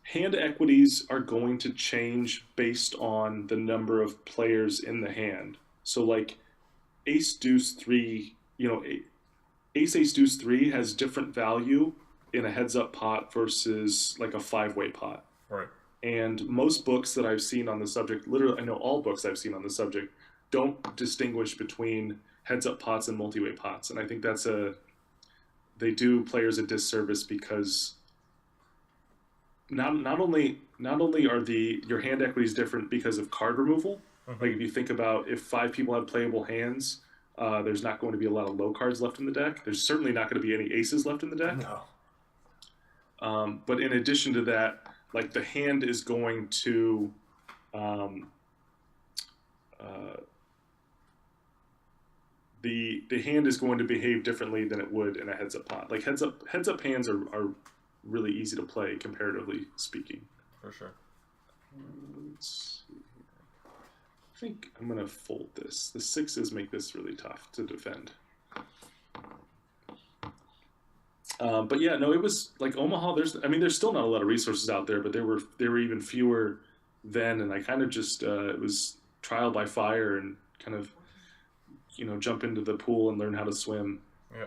Hand equities are going to change based on the number of players in the hand. So like ace deuce 3, ace ace deuce 3 has different value in a heads up pot versus like a 5-way pot. Right. And most books that I've seen on the subject, literally I know all books I've seen on the subject, don't distinguish between heads up pots and multi-way pots. And I think they do players a disservice, because not only are your hand equities different because of card removal. Mm-hmm. Like if you think about, if 5 people have playable hands, there's not going to be a lot of low cards left in the deck. There's certainly not going to be any aces left in the deck. No. But in addition to that, like the hand is going to the hand is going to behave differently than it would in a heads up pot. Like heads up hands are really easy to play, comparatively speaking. For sure. Let's see here. I think I'm gonna fold this. The 6s make this really tough to defend. But yeah, no, it was like Omaha. There's still not a lot of resources out there, but there were even fewer then, and I kind of just it was trial by fire and kind of jump into the pool and learn how to swim. Yeah.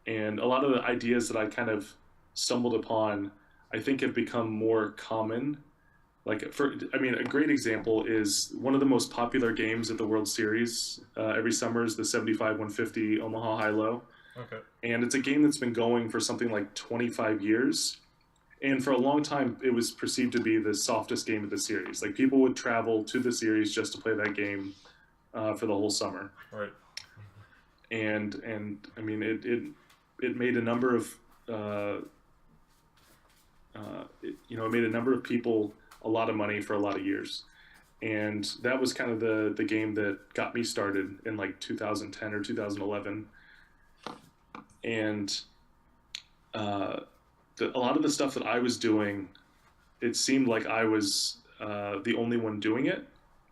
And a lot of the ideas that I kind of stumbled upon, I think, have become more common. A great example is one of the most popular games at the World Series every summer is the 75 150 Omaha High Low. Okay. And it's a game that's been going for something like 25 years. And for a long time, it was perceived to be the softest game of the series. Like, people would travel to the series just to play that game for the whole summer. Right. And I mean, it made a number of it made a number of people a lot of money for a lot of years. And that was kind of the game that got me started in like 2010 or 2011. And a lot of the stuff that I was doing, it seemed like I was the only one doing it.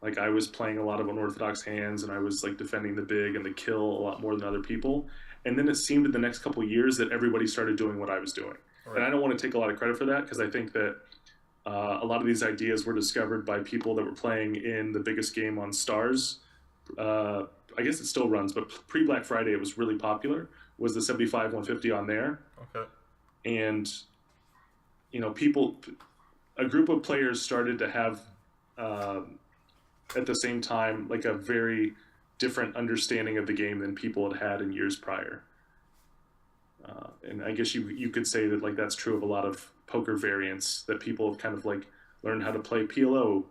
Like, I was playing a lot of unorthodox hands, and I was like defending the big and the kill a lot more than other people. And then it seemed in the next couple of years that everybody started doing what I was doing. Right. And I don't want to take a lot of credit for that, because I think that a lot of these ideas were discovered by people that were playing in the biggest game on Stars. I guess it still runs, but pre-Black Friday it was really popular, was the 75 150 on there. Okay. And, a group of players started to have, at the same time, like a very different understanding of the game than people had in years prior. And I guess you could say that, like, that's true of a lot of poker variants, that people have kind of like learned how to play PLO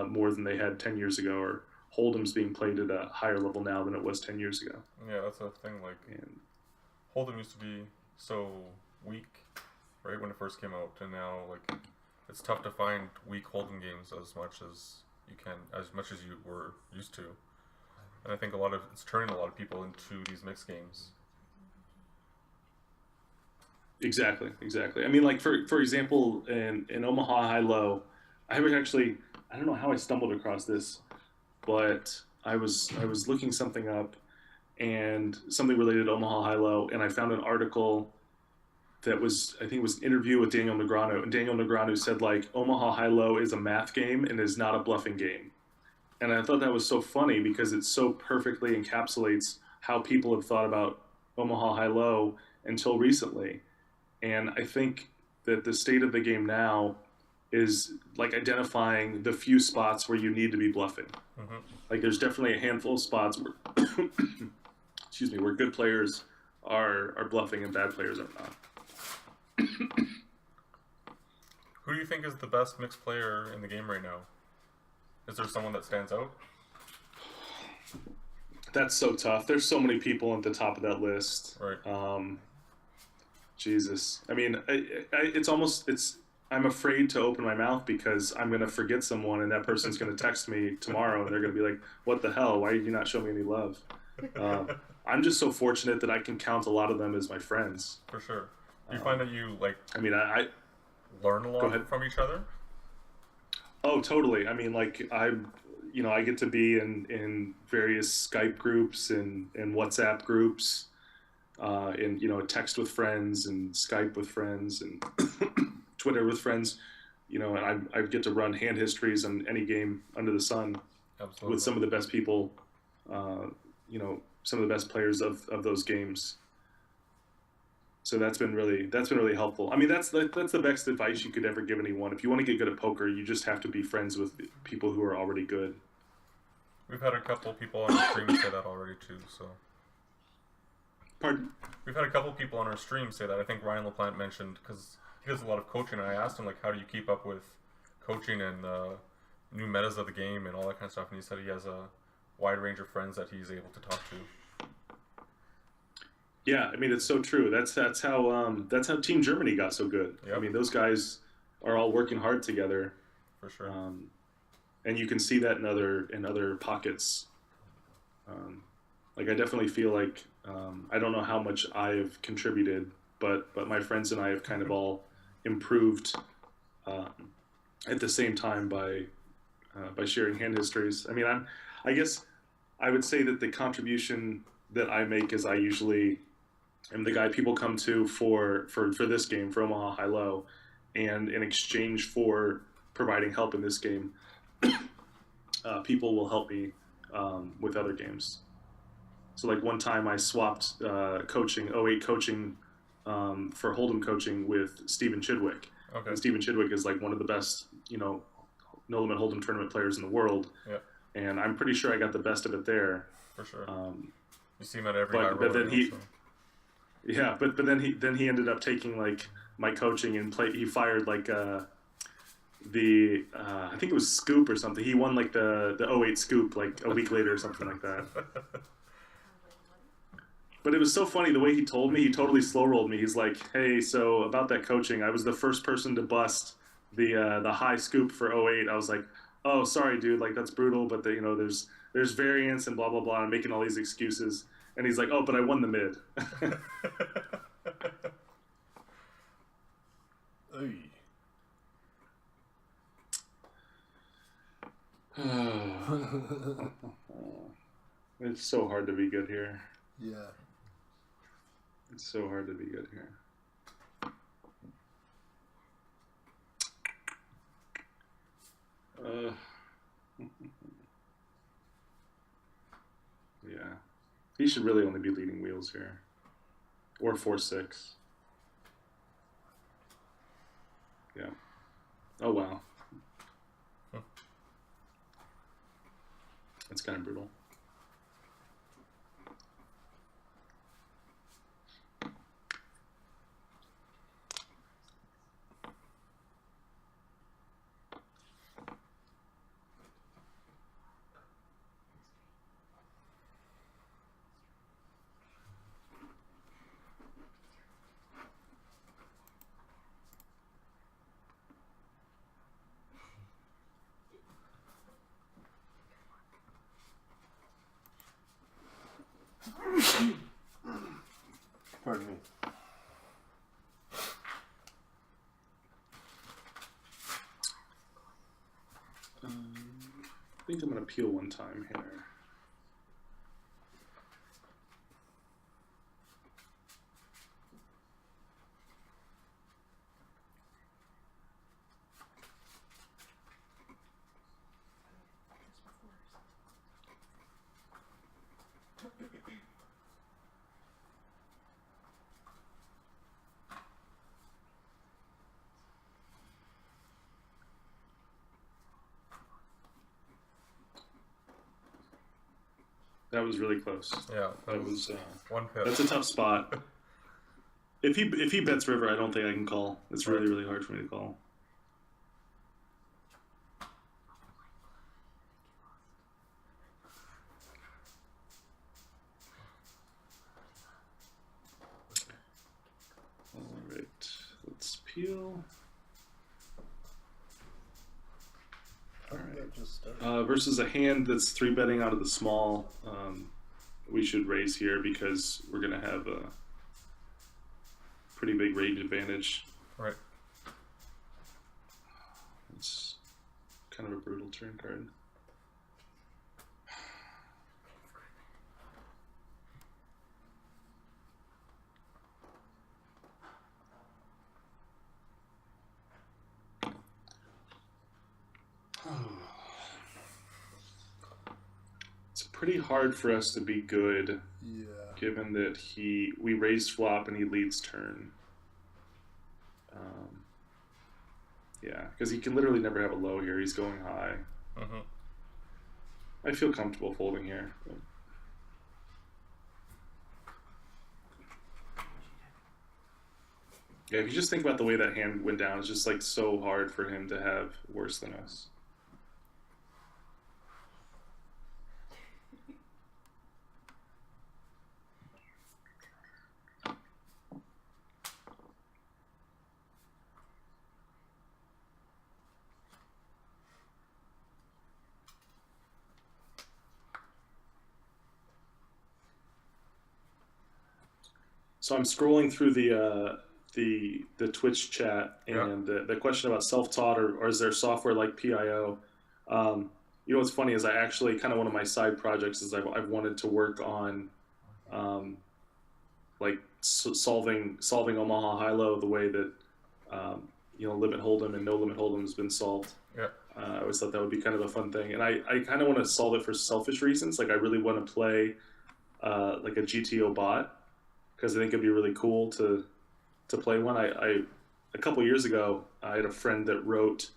more than they had 10 years ago, or Hold'em's being played at a higher level now than it was 10 years ago. Yeah, that's a thing. Like, Hold'em used to be so weak, right, when it first came out, and now, like, it's tough to find weak Hold'em games as much as you were used to. And I think it's turning a lot of people into these mixed games. Exactly. I mean, like, for example, in Omaha High Low, I don't know how I stumbled across this, but I was looking something up, and something related to Omaha High Low, and I found an article that was, I think it was an interview with Daniel Negreanu, and Daniel Negreanu said, like, Omaha High Low is a math game and is not a bluffing game. And I thought that was so funny, because it so perfectly encapsulates how people have thought about Omaha High Low until recently. And I think that the state of the game now is like identifying the few spots where you need to be bluffing. Mm-hmm. Like, there's definitely a handful of spots where, where good players are bluffing and bad players are not. Who do you think is the best mixed player in the game right now? Is there someone that stands out? That's so tough. There's so many people at the top of that list. Right. Jesus. I mean, I'm afraid to open my mouth, because I'm going to forget someone, and that person's going to text me tomorrow, and they're going to be like, what the hell? Why did you not show me any love? I'm just so fortunate that I can count a lot of them as my friends. For sure. Do you find that you, like, I learn a lot from each other? Oh, totally. I mean, like, I get to be in various Skype groups and WhatsApp groups, and text with friends and Skype with friends and Twitter with friends, and I get to run hand histories on any game under the sun. Absolutely. With some of the best people, some of the best players of those games. So that's been really helpful. I mean, that's the best advice you could ever give anyone. If you want to get good at poker, you just have to be friends with people who are already good. We've had a couple people on our stream say that already too. So. Pardon? We've had a couple people on our stream say that. I think Ryan LaPlante mentioned, because he does a lot of coaching, and I asked him, like, how do you keep up with coaching and new metas of the game and all that kind of stuff, and he said he has a wide range of friends that he's able to talk to. Yeah, I mean, it's so true. That's how Team Germany got so good. Yep. I mean, those guys are all working hard together. For sure. And you can see that in other pockets. Like, I definitely feel like I don't know how much I have contributed, but my friends and I have kind of all improved at the same time by sharing hand histories. I mean, I guess I would say that the contribution that I make is I usually am the guy people come to for this game, for Omaha High Low, and in exchange for providing help in this game, people will help me with other games. So like one time I swapped coaching, 08 coaching for Hold'em coaching with Stephen Chidwick. Okay. And Stephen Chidwick is like one of the best, no limit Hold'em tournament players in the world. Yeah. And I'm pretty sure I got the best of it there. For sure. You see him at every but then he, so. yeah, but then he ended up taking like my coaching and he fired like I think it was Scoop or something. He won like the 08 Scoop like a week later or something like that. But it was so funny the way he told me. He totally slow rolled me. He's like, "Hey, so about that coaching, I was the first person to bust the high Scoop for 08." I was like, "Oh, sorry, dude. Like that's brutal, but there's variance and blah blah blah." I'm making all these excuses, and he's like, "Oh, but I won the mid." It's so hard to be good here. Yeah. It's so hard to be good here. Yeah. He should really only be leading wheels here. Or 4-6. Yeah. Oh, wow. That's kind of brutal. Pardon me. I think I'm going to peel one time here. That was really close. Yeah, that was one pip. That's a tough spot. If he bets river, I don't think I can call. It's really, really hard for me to call. All right, let's peel. All right. Versus a hand that's 3-betting out of the small, we should raise here because we're going to have a pretty big range advantage. Right. It's kind of a brutal turn card. It's pretty hard for us to be good, given that we raise flop and he leads turn. Yeah, because he can literally never have a low here. He's going high. Mm-hmm. I feel comfortable folding here. But... yeah, if you just think about the way that hand went down, it's just like so hard for him to have worse than us. So I'm scrolling through the Twitch chat, and the question about self-taught or is there software like PIO? What's funny is I actually kind of one of my side projects is I've wanted to work on like solving Omaha high-low the way that limit hold'em and no limit hold'em has been solved. Yeah. I always thought that would be kind of a fun thing, and I kind of want to solve it for selfish reasons. Like I really want to play like a GTO bot because I think it'd be really cool to play one. I a couple years ago I had a friend that wrote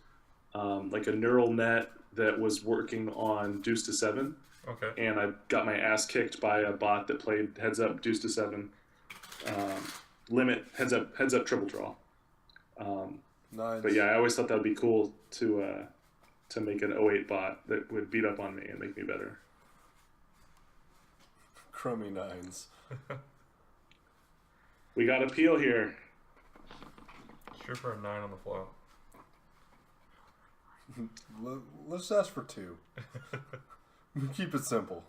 like a neural net that was working on Deuce to 7. Okay. And I got my ass kicked by a bot that played heads up Deuce to 7, limit heads up triple draw. Nice. But yeah, I always thought that would be cool to make an 08 bot that would beat up on me and make me better. Crummy nines. We got a peel here. Shoot for a 9 on the flop. Let's ask for 2. Keep it simple.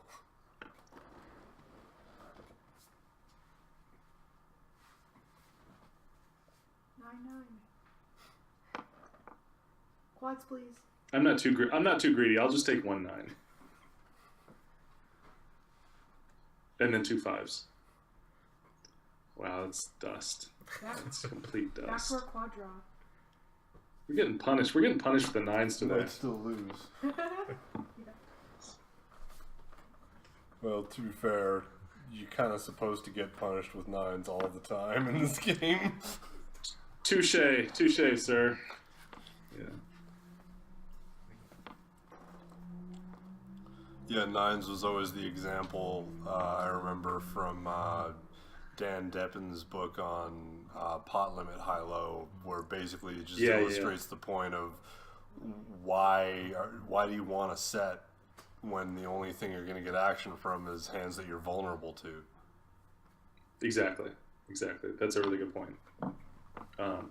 9-9. Quads, please. I'm not too greedy. I'll just take 1-9. And then 2 5s. Wow, that's dust. That's complete dust. Back for a quad draw. We're getting punished. We're getting punished for the 9s today. Might still lose. Well, to be fair, you're kind of supposed to get punished with 9s all the time in this game. Touche, sir. Yeah. Yeah, 9s was always the example I remember from Dan Deppin's book on pot limit high-low, where basically it just illustrates the point of why do you want to set when the only thing you're going to get action from is hands that you're vulnerable to. Exactly. That's a really good point.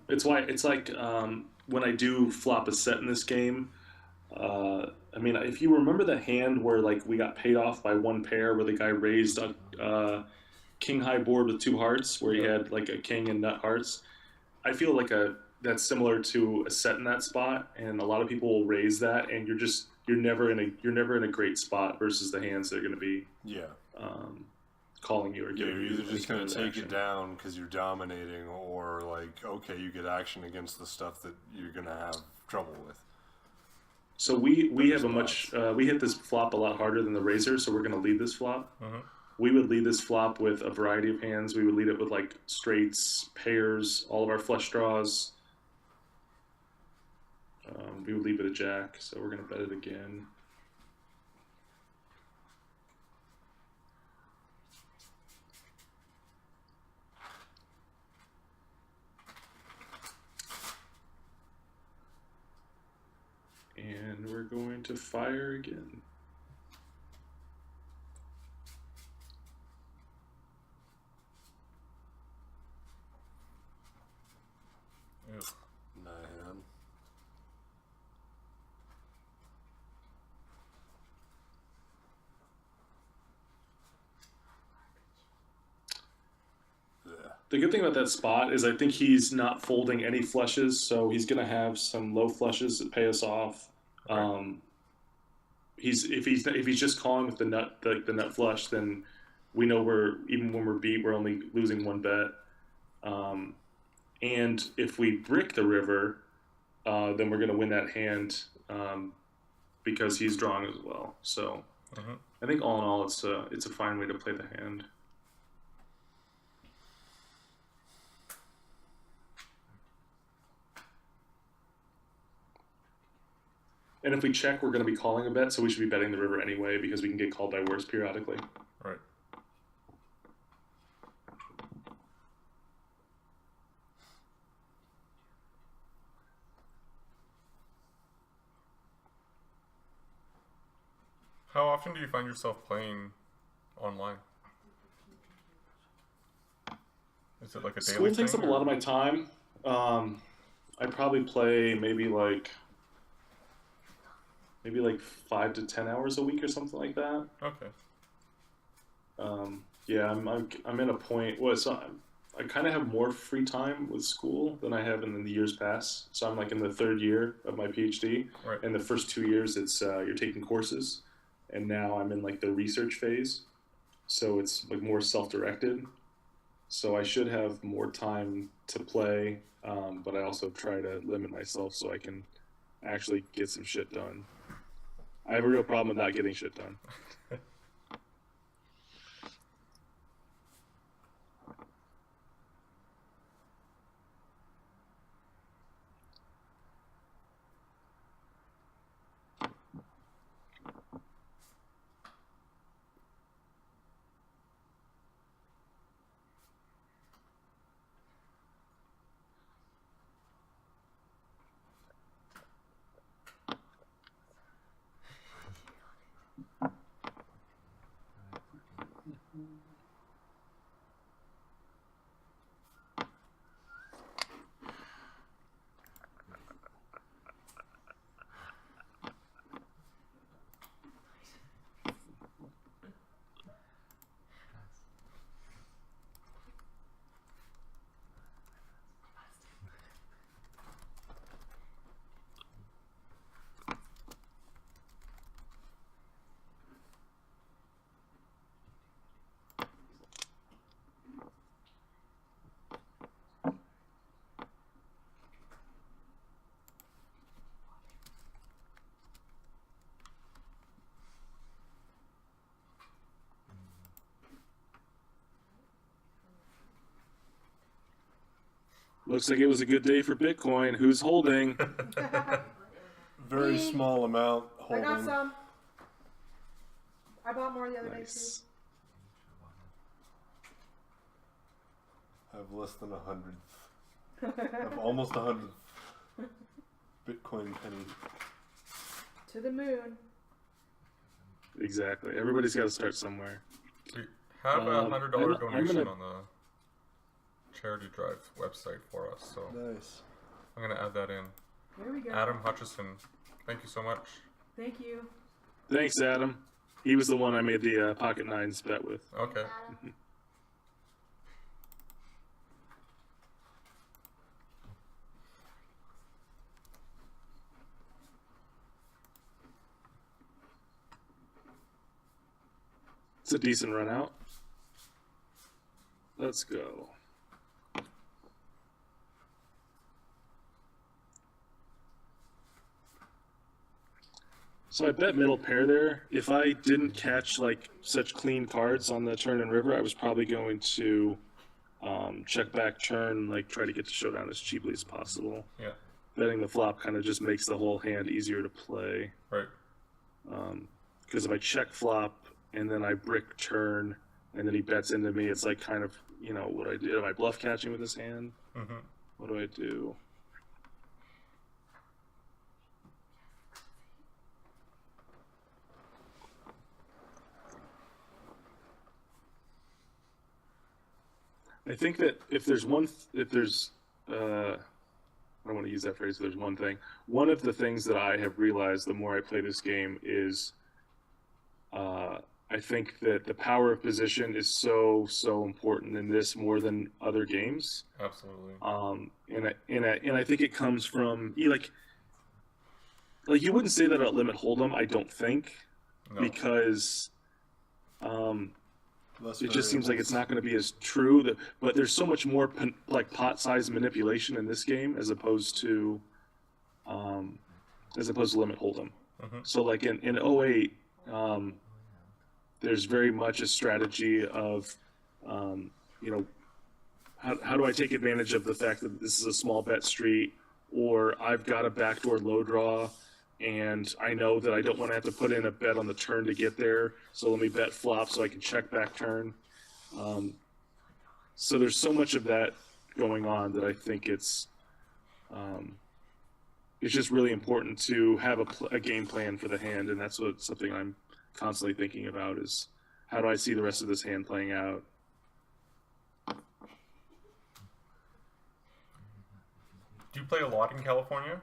It's like when I do flop a set in this game. I mean, if you remember the hand where like we got paid off by one pair, where the guy raised a king high board with 2 hearts, where he had like a king and nut hearts. I feel like that's similar to a set in that spot, and a lot of people will raise that, and you're never in a great spot versus the hands that are going to be calling you or giving you're you. either just going to take action. it down because you're dominating, or like okay, you get action against the stuff that you're going to have trouble with. So we have a much we hit this flop a lot harder than the razor, so we're going to lead this flop. Mm-hmm. We would lead this flop with a variety of hands. We would lead it with like straights, pairs, all of our flush draws. We would leave it a jack, so we're going to bet it again. And we're going to fire again. Yep. Nah, hand. The good thing about that spot is I think he's not folding any flushes, so he's going to have some low flushes that pay us off. Right. If he's just calling with the nut flush, then we know even when we're beat, we're only losing 1 bet. And if we brick the river, then we're going to win that hand because he's drawing as well. So I think all in all, it's a fine way to play the hand. And if we check, we're going to be calling a bet, so we should be betting the river anyway because we can get called by worse periodically. Right. How often do you find yourself playing online? Is it like a daily School thing? takes up a lot of my time. I probably play maybe like 5 to 10 hours a week or something like that. Okay. Yeah, I'm in a point. Well, so I kind of have more free time with school than I have in the years past. So I'm like in the 3rd year of my PhD, Right. and the first 2 years it's you're taking courses, and now I'm in like the research phase, so it's like more self-directed. so I should have more time to play. But I also try to limit myself so I can actually get some shit done. I have a real problem with not getting shit done. Looks like it was a good day for Bitcoin. Who's holding? Very Me. small amount I holding. got some. I bought more the other Nice. I have less than 100th. I have almost 100th Bitcoin penny. day too. To the moon. Exactly. Everybody's got to start somewhere. We have a $100 I'm donation gonna- on the charity drive website for us, so Nice. I'm gonna add that in. There we go. Adam Hutchison, thank you so much. Thank you. Thanks, Adam. He was the one I made the pocket nines bet with. Okay. Adam. It's a decent run out. Let's go. So I bet middle pair there. If I didn't catch like such clean cards on the turn and river, I was probably going to check back turn, like try to get to showdown as cheaply as possible. Yeah. Betting the flop kind of just makes the whole hand easier to play. Right. Because if I check flop and then I brick turn and then he bets into me, it's like kind of, you know, what I do. Am I bluff catching with this hand? Mm-hmm. What do I do? I think that if there's I don't want to use that phrase, there's one thing. One of the things that I have realized the more I play this game is I think that the power of position is so important in this more than other games. Absolutely. And I think it comes from like you wouldn't say that at Limit Hold'em, I don't think, No. because Less it just seems like it's variables. not going to be as true. But there's so much more like pot size manipulation in this game as opposed to Limit Hold'em. Mm-hmm. So like in 08, there's very much a strategy of you know, how do I take advantage of the fact that this is a small bet street, or I've got a backdoor low draw and I know that I don't want to have to put in a bet on the turn to get there, so let me bet flop so I can check back turn. So there's so much of that going on that I think it's just really important to have a game plan for the hand, and that's something I'm constantly thinking about is how do I see the rest of this hand playing out. Do you play a lot in California?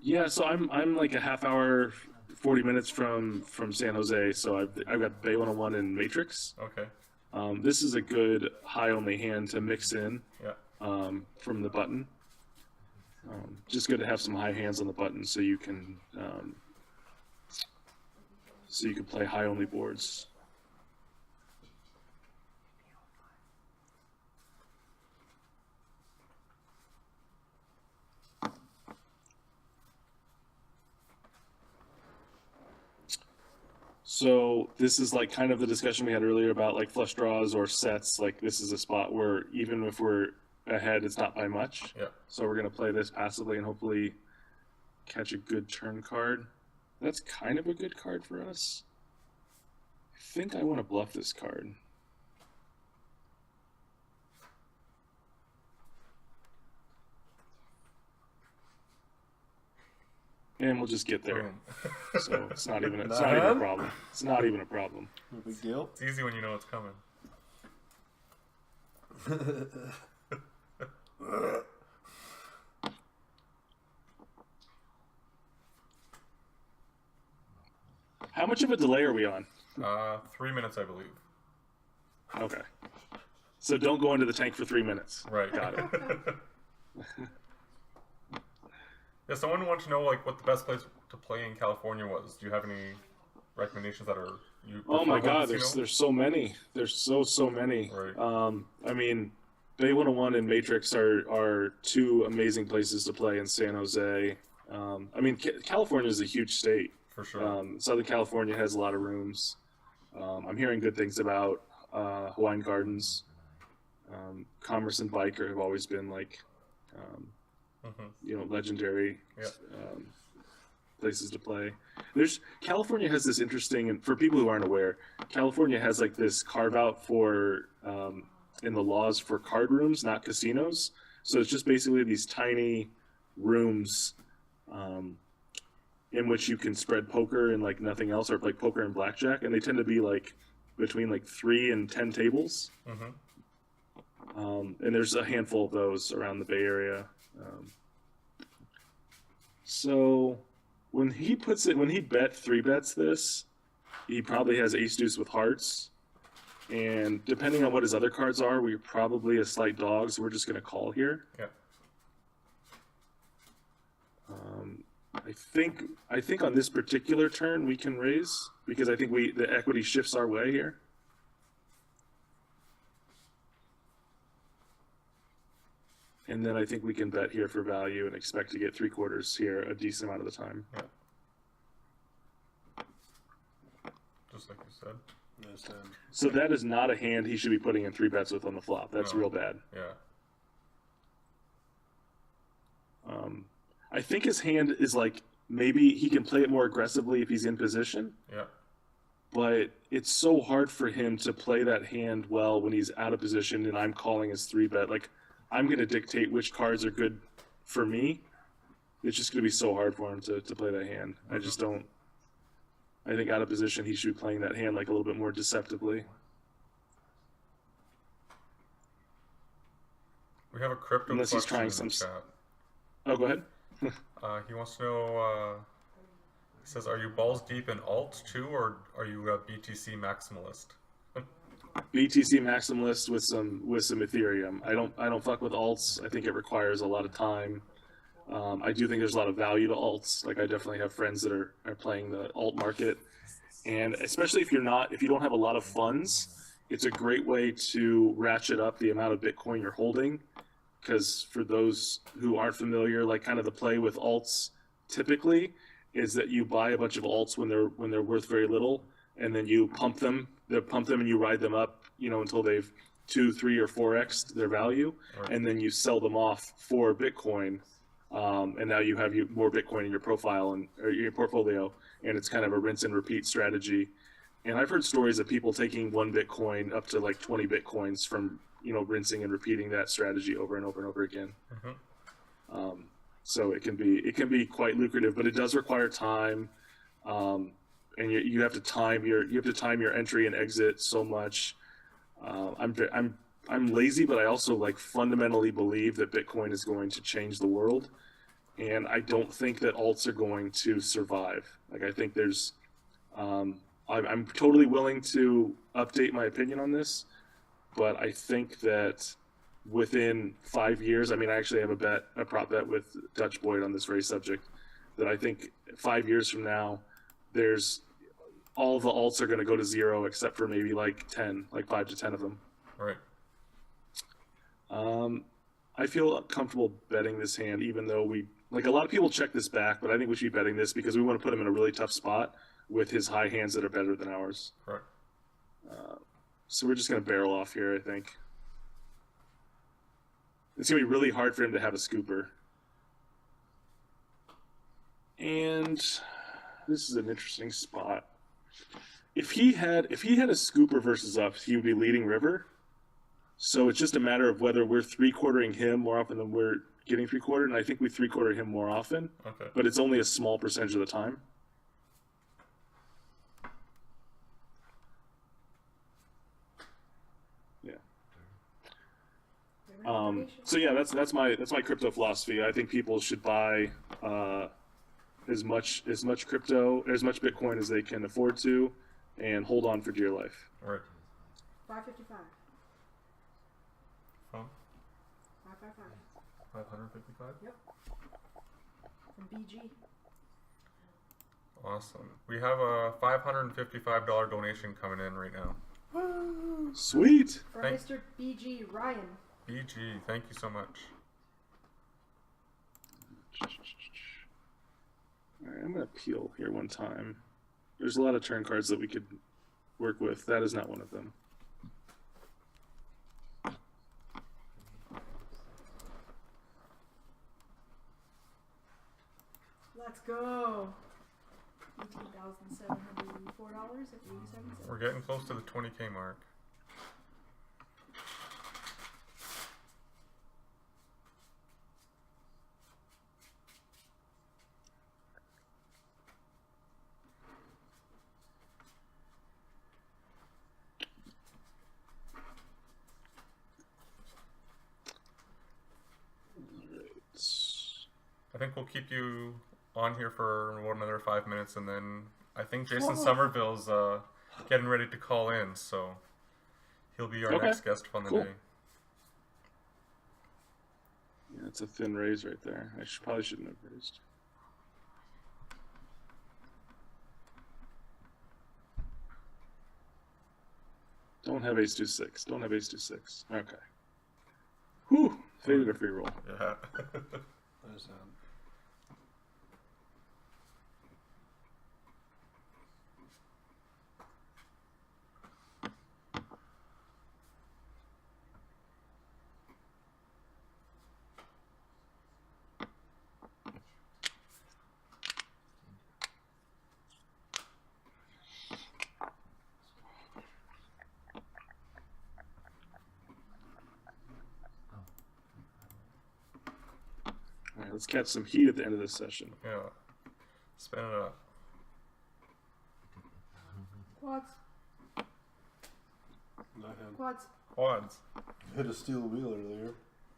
Yeah, so I'm like a half hour, 40 minutes from San Jose, so I've got Bay 101 and Matrix. Okay. This is a good high only hand to mix in Yeah. from the button. Just good to have some high hands on the button so you can play high only boards. So this is like kind of the discussion we had earlier about like flush draws or sets. Like this is a spot where even if we're ahead, it's not by much. Yeah. So we're gonna play this passively and hopefully catch a good turn card. That's kind of a good card for us. I think I want to bluff this card. And we'll just get there. Boom. So it's not even a problem. It's not even a problem. No big deal. It's easy when you know it's coming. How much of a delay are we on? 3 minutes, I believe. Okay. So don't go into the tank for 3 minutes. Right. Got it. Yeah, someone wanted to know like what the best place to play in California was. Do you have any recommendations that are you? Oh my prefer God, one casino? there's so many. There's so many. Right. I mean, Bay 101 and Matrix are two amazing places to play in San Jose. I mean, California is a huge state. For sure. Southern California has a lot of rooms. I'm hearing good things about Hawaiian Gardens. Commerce and Biker have always been like, legendary Yeah. places to play. California has this interesting, and for people who aren't aware, California has like this carve out for in the laws for card rooms, not casinos. So it's just basically these tiny rooms in which you can spread poker and like nothing else, or like poker and blackjack, and they tend to be like between like 3 and 10 tables. And there's a handful of those around the Bay Area. So when he bet 3-bets this, he probably has ace deuce with hearts, and depending on what his other cards are, we're probably a slight dog, so we're just going to call here. Yeah. I think on this particular turn we can raise because I think the equity shifts our way here. And then I think we can bet here for value and expect to get 3/4 here a decent amount of the time. Yeah. Just like you said. Yes, So that is not a hand he should be putting in 3-bets with on the flop. That's No. real bad. Yeah. I think his hand is like, maybe he can play it more aggressively if he's in position, Yeah. but it's so hard for him to play that hand well when he's out of position and I'm calling his 3-bet. Like, I'm going to dictate which cards are good for me. It's just going to be so hard for him to play that hand. I just don't. I think out of position, he should be playing that hand like a little bit more deceptively. We have a crypto Unless he's question trying in some the chat. Oh, go ahead. He wants to know, he says, are you balls deep in alt too, or are you a BTC maximalist? BTC maximalist with some Ethereum. I don't fuck with alts. I think it requires a lot of time. I do think there's a lot of value to alts. Like I definitely have friends that are playing the alt market, and especially if you don't have a lot of funds, it's a great way to ratchet up the amount of Bitcoin you're holding. Because for those who aren't familiar, like kind of the play with alts typically is that you buy a bunch of alts when they're worth very little, and then you pump them and you ride them up, until they've 2, 3, or 4x their value, Right. and then you sell them off for Bitcoin, and now you have more Bitcoin in your profile or your portfolio, and it's kind of a rinse and repeat strategy. And I've heard stories of people taking 1 Bitcoin up to like 20 Bitcoins from rinsing and repeating that strategy over and over and over again. So it can be quite lucrative, but it does require time, and you have to time your entry and exit so much. I'm lazy, but I also like fundamentally believe that Bitcoin is going to change the world, and I don't think that alts are going to survive. Like I think there's, I'm totally willing to update my opinion on this. But I think that within 5 years, I actually have a prop bet with Dutch Boyd on this very subject, that I think 5 years from now, all the alts are going to go to zero except for maybe like 5 to 10 of them. Right. I feel comfortable betting this hand, even though a lot of people check this back, but I think we should be betting this because we want to put him in a really tough spot with his high hands that are better than ours. Correct. So we're just going to barrel off here, I think. It's going to be really hard for him to have a scooper. And this is an interesting spot. If he had a scooper versus us, he would be leading river. So it's just a matter of whether we're 3/4ing him more often than we're getting 3/4, and I think we 3/4 him more often. Okay. But it's only a small percentage of the time. Yeah. So yeah, that's my crypto philosophy. I think people should buy as much crypto, as much Bitcoin as they can afford to, and hold on for dear life. Right. 555. Phone? 555. 555? Yep. From BG. Awesome. We have a $555 donation coming in right now. Sweet. From Thank- Mr. BG Ryan. BG, thank you so much. All right, I'm gonna peel here one time. There's a lot of turn cards that we could work with. That is not one of them. Let's go. $18,704.87. We're getting close to the 20K mark. I think we'll keep you on here for another 5 minutes, and then I think Jason Somerville's getting ready to call in, so he'll be our Okay. next guest on the Cool. day. Yeah, it's a thin raise right there. Probably shouldn't have raised. Don't have ace 2-6. Don't have ace 2-6. Okay. Whew. Faded a free roll. Yeah. There's that. All right, let's catch some heat at the end of this session. Yeah. Spin it up. Quads. Not him. Quads. Quads. Hit a steel wheel earlier.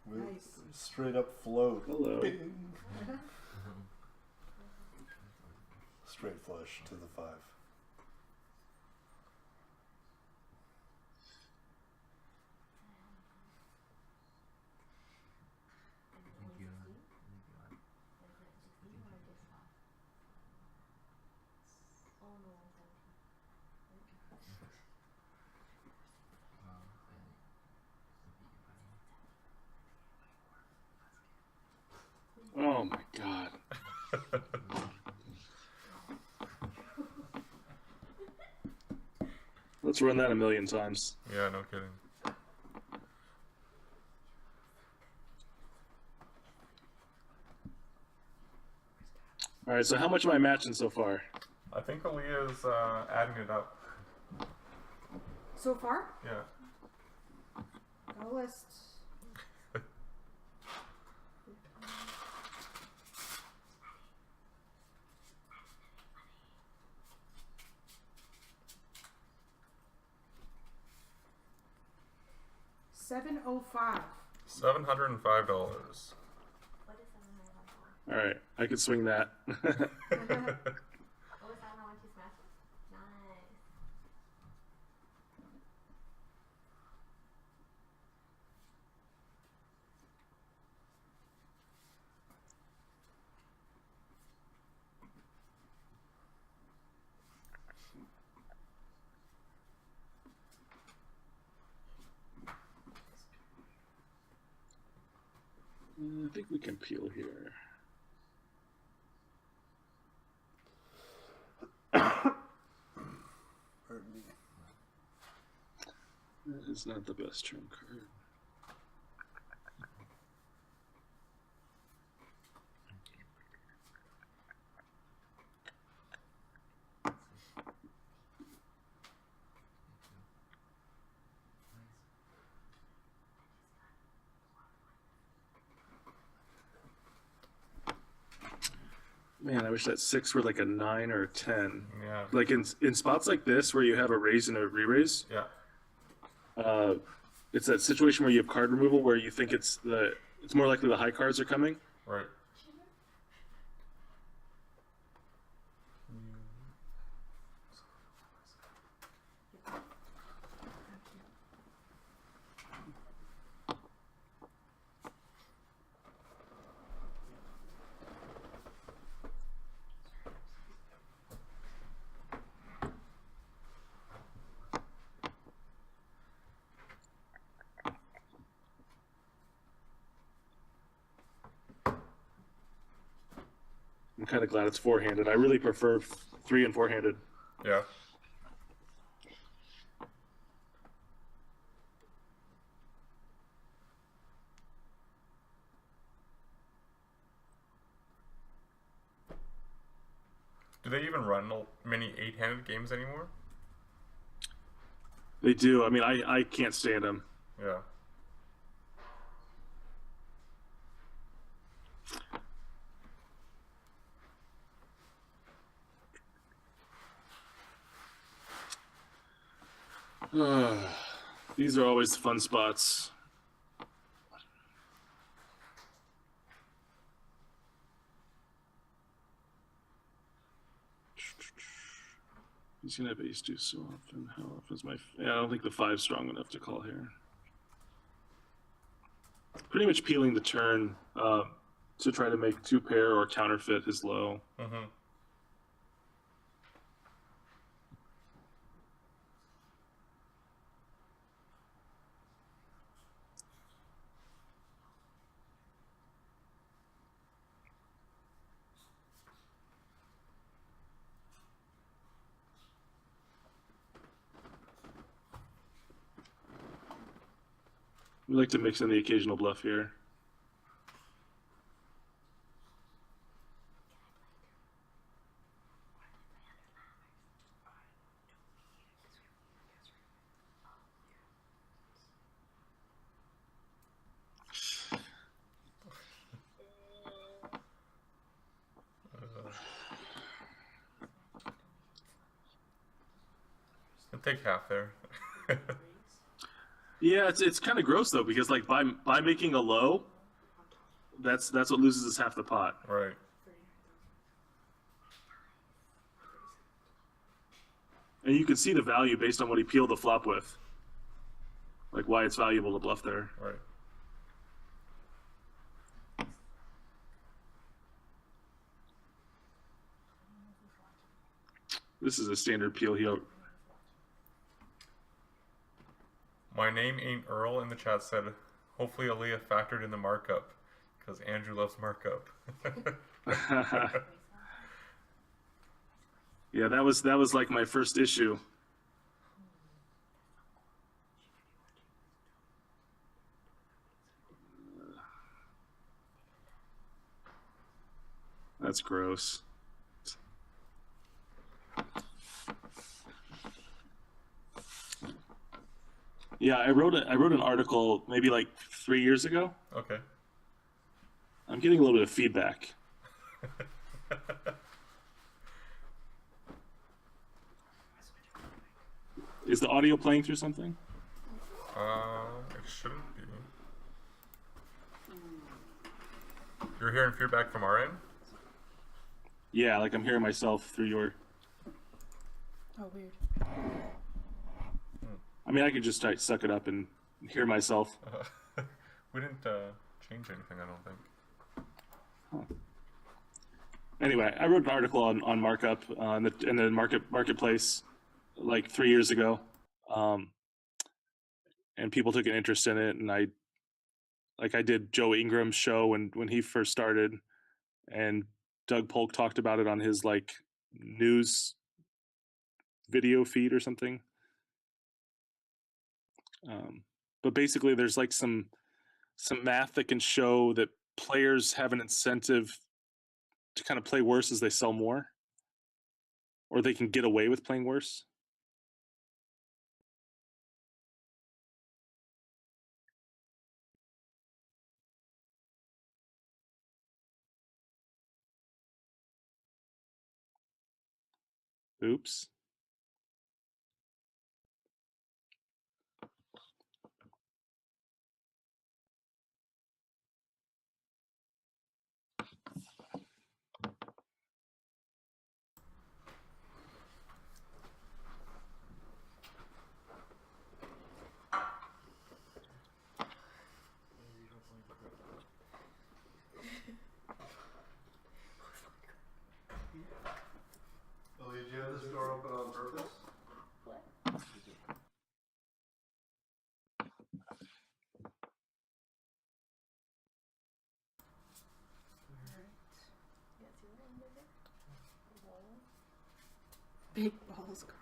With Nice. Straight up float. Hello. Bing. Straight flush to the 5. Oh my god. Let's run that a million times. Yeah, no kidding. All right, so how much am I matching so far? I think Aaliyah's adding it up. So far, Yeah. got a list. $705. $705. All right, I could swing that. What was that on 1-2 smashes? Nice. I think we can peel here. It's not the best trump card. Man, I wish that 6 were like a 9 or a 10. Yeah. Like in spots like this where you have a raise and a re-raise, Yeah. it's that situation where you have card removal where you think it's more likely the high cards are coming. Right. I'm kind of glad it's four-handed. I really prefer 3 and 4-handed. Yeah. Do they even run many 8-handed games anymore? They do. I mean, I can't stand them. Yeah. These are always fun spots. He's gonna have ace deuce so often. How often is my? Yeah, I don't think the 5's strong enough to call here. Pretty much peeling the turn to try to make 2 pair or counterfeit his low. Mm-hmm. We like to mix in the occasional bluff here. I'll take half there. Yeah, it's kind of gross though because like by making a low, that's what loses us half the pot. Right. And you can see the value based on what he peeled the flop with. Like why it's valuable to bluff there. Right. This is a standard peel here. My name ain't Earl in the chat said, hopefully Aaliyah factored in the markup because Andrew loves markup. Yeah, that was like my first issue. That's gross. Yeah, I wrote an article maybe like 3 years ago. Okay. I'm getting a little bit of feedback. Is the audio playing through something? It shouldn't be. You're hearing feedback from our end? Yeah, like I'm hearing myself through your. Oh, weird. I mean, I could just suck it up and hear myself. We didn't change anything, I don't think. Huh. Anyway, I wrote an article on markup in the marketplace like 3 years ago, and people took an interest in it. And I did Joe Ingram's show when he first started, and Doug Polk talked about it on his like news video feed or something. But basically, there's like some math that can show that players have an incentive to kind of play worse as they sell more, or they can get away with playing worse. Oops. Oh, did you have this door open on purpose? What? Yeah, see what I'm doing? Wall. Big balls card.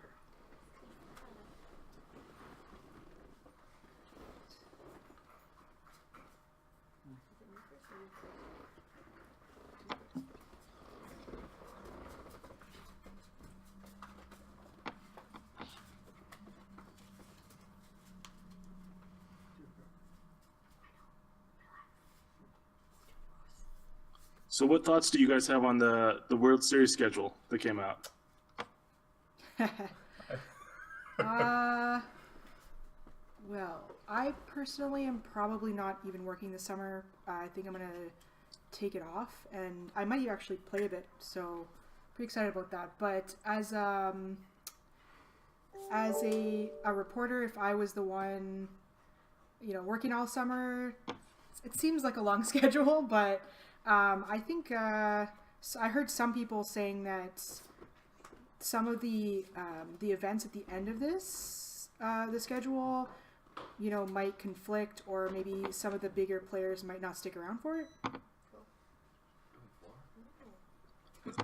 Is it me first or you first? So, what thoughts do you guys have on the World Series schedule that came out? Well, I personally am probably not even working this summer. I think I'm gonna take it off, and I might actually play a bit. So, pretty excited about that. But as a reporter, if I was the one, working all summer, it seems like a long schedule. But I think so I heard some people saying that some of the events at the end of the schedule, might conflict, or maybe some of the bigger players might not stick around for it.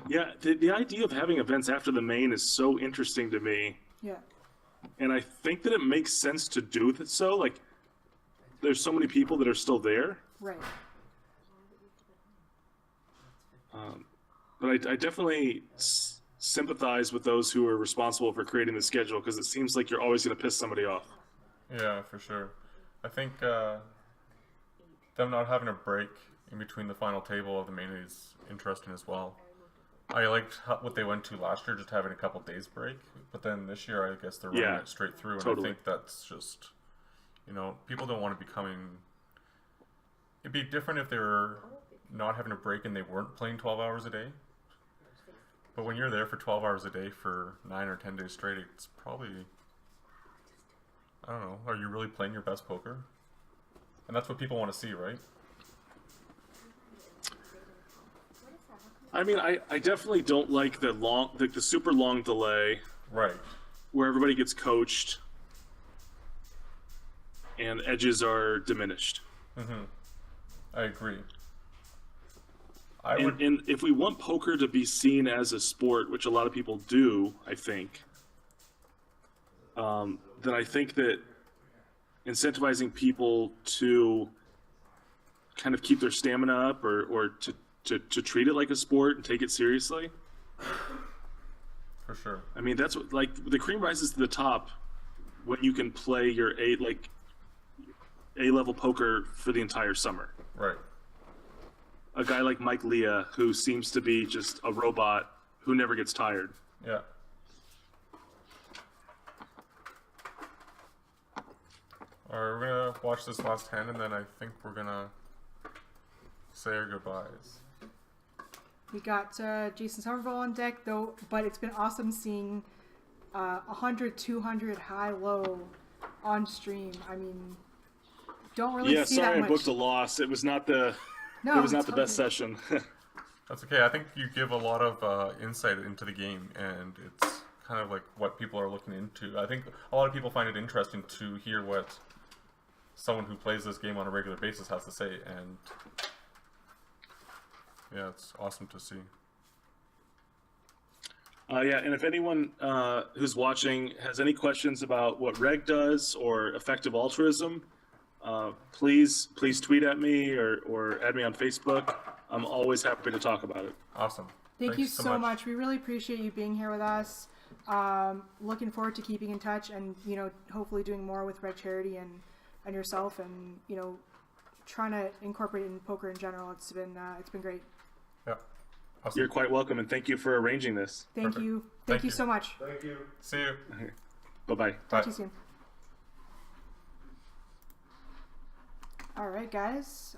Yeah, the idea of having events after the main is so interesting to me, Yeah. and I think that it makes sense to do it so. Like, there's so many people that are still there, Right. but I definitely sympathize with those who are responsible for creating the schedule, because it seems like you're always going to piss somebody off. Yeah, for sure. I think them not having a break in between the final table of the main is interesting as well. I liked what they went to last year, just having a couple days break. But then this year, I guess they're running it straight through, and totally. I think that's just, people don't want to be coming. It'd be different if they were not having a break and they weren't playing 12 hours a day. But when you're there for 12 hours a day for 9 or 10 days straight, it's probably, I don't know, are you really playing your best poker? And that's what people want to see, right? I mean, I definitely don't like the super long delay Right. where everybody gets coached and edges are diminished. I agree. And if we want poker to be seen as a sport, which a lot of people do, I think, then I think that incentivizing people to kind of keep their stamina up, or to treat it like a sport and take it seriously. For sure. I mean, that's what, like, the cream rises to the top when you can play your A-level poker for the entire summer. Right. A guy like Mike Leah, who seems to be just a robot who never gets tired. Yeah. Alright, we're gonna watch this last hand, and then I think we're gonna say our goodbyes. We got Jason Somerville on deck, though, but it's been awesome seeing 100, 200 high-low on stream. I mean, don't really Yeah, see sorry that I much. booked a loss. It was not the No, it was not it's the best okay. session. That's okay. I think you give a lot of insight into the game, and it's kind of like what people are looking into. I think a lot of people find it interesting to hear what someone who plays this game on a regular basis has to say, and yeah, it's awesome to see. Yeah, and if anyone who's watching has any questions about what Reg does or effective altruism, please tweet at me or add me on Facebook. I'm always happy to talk about it. Awesome. Thank you Thanks so much. We really appreciate you being here with us. Looking forward to keeping in touch and, you know, hopefully doing more with Red Charity and yourself and, you know, trying to incorporate it in poker in general. It's been great. Yeah. Awesome. You're quite welcome, and thank you for arranging this. Thank Perfect. you. Thank Thank you you. so much. Thank you. See you. Bye-bye. Talk Bye. to you soon. All right, guys.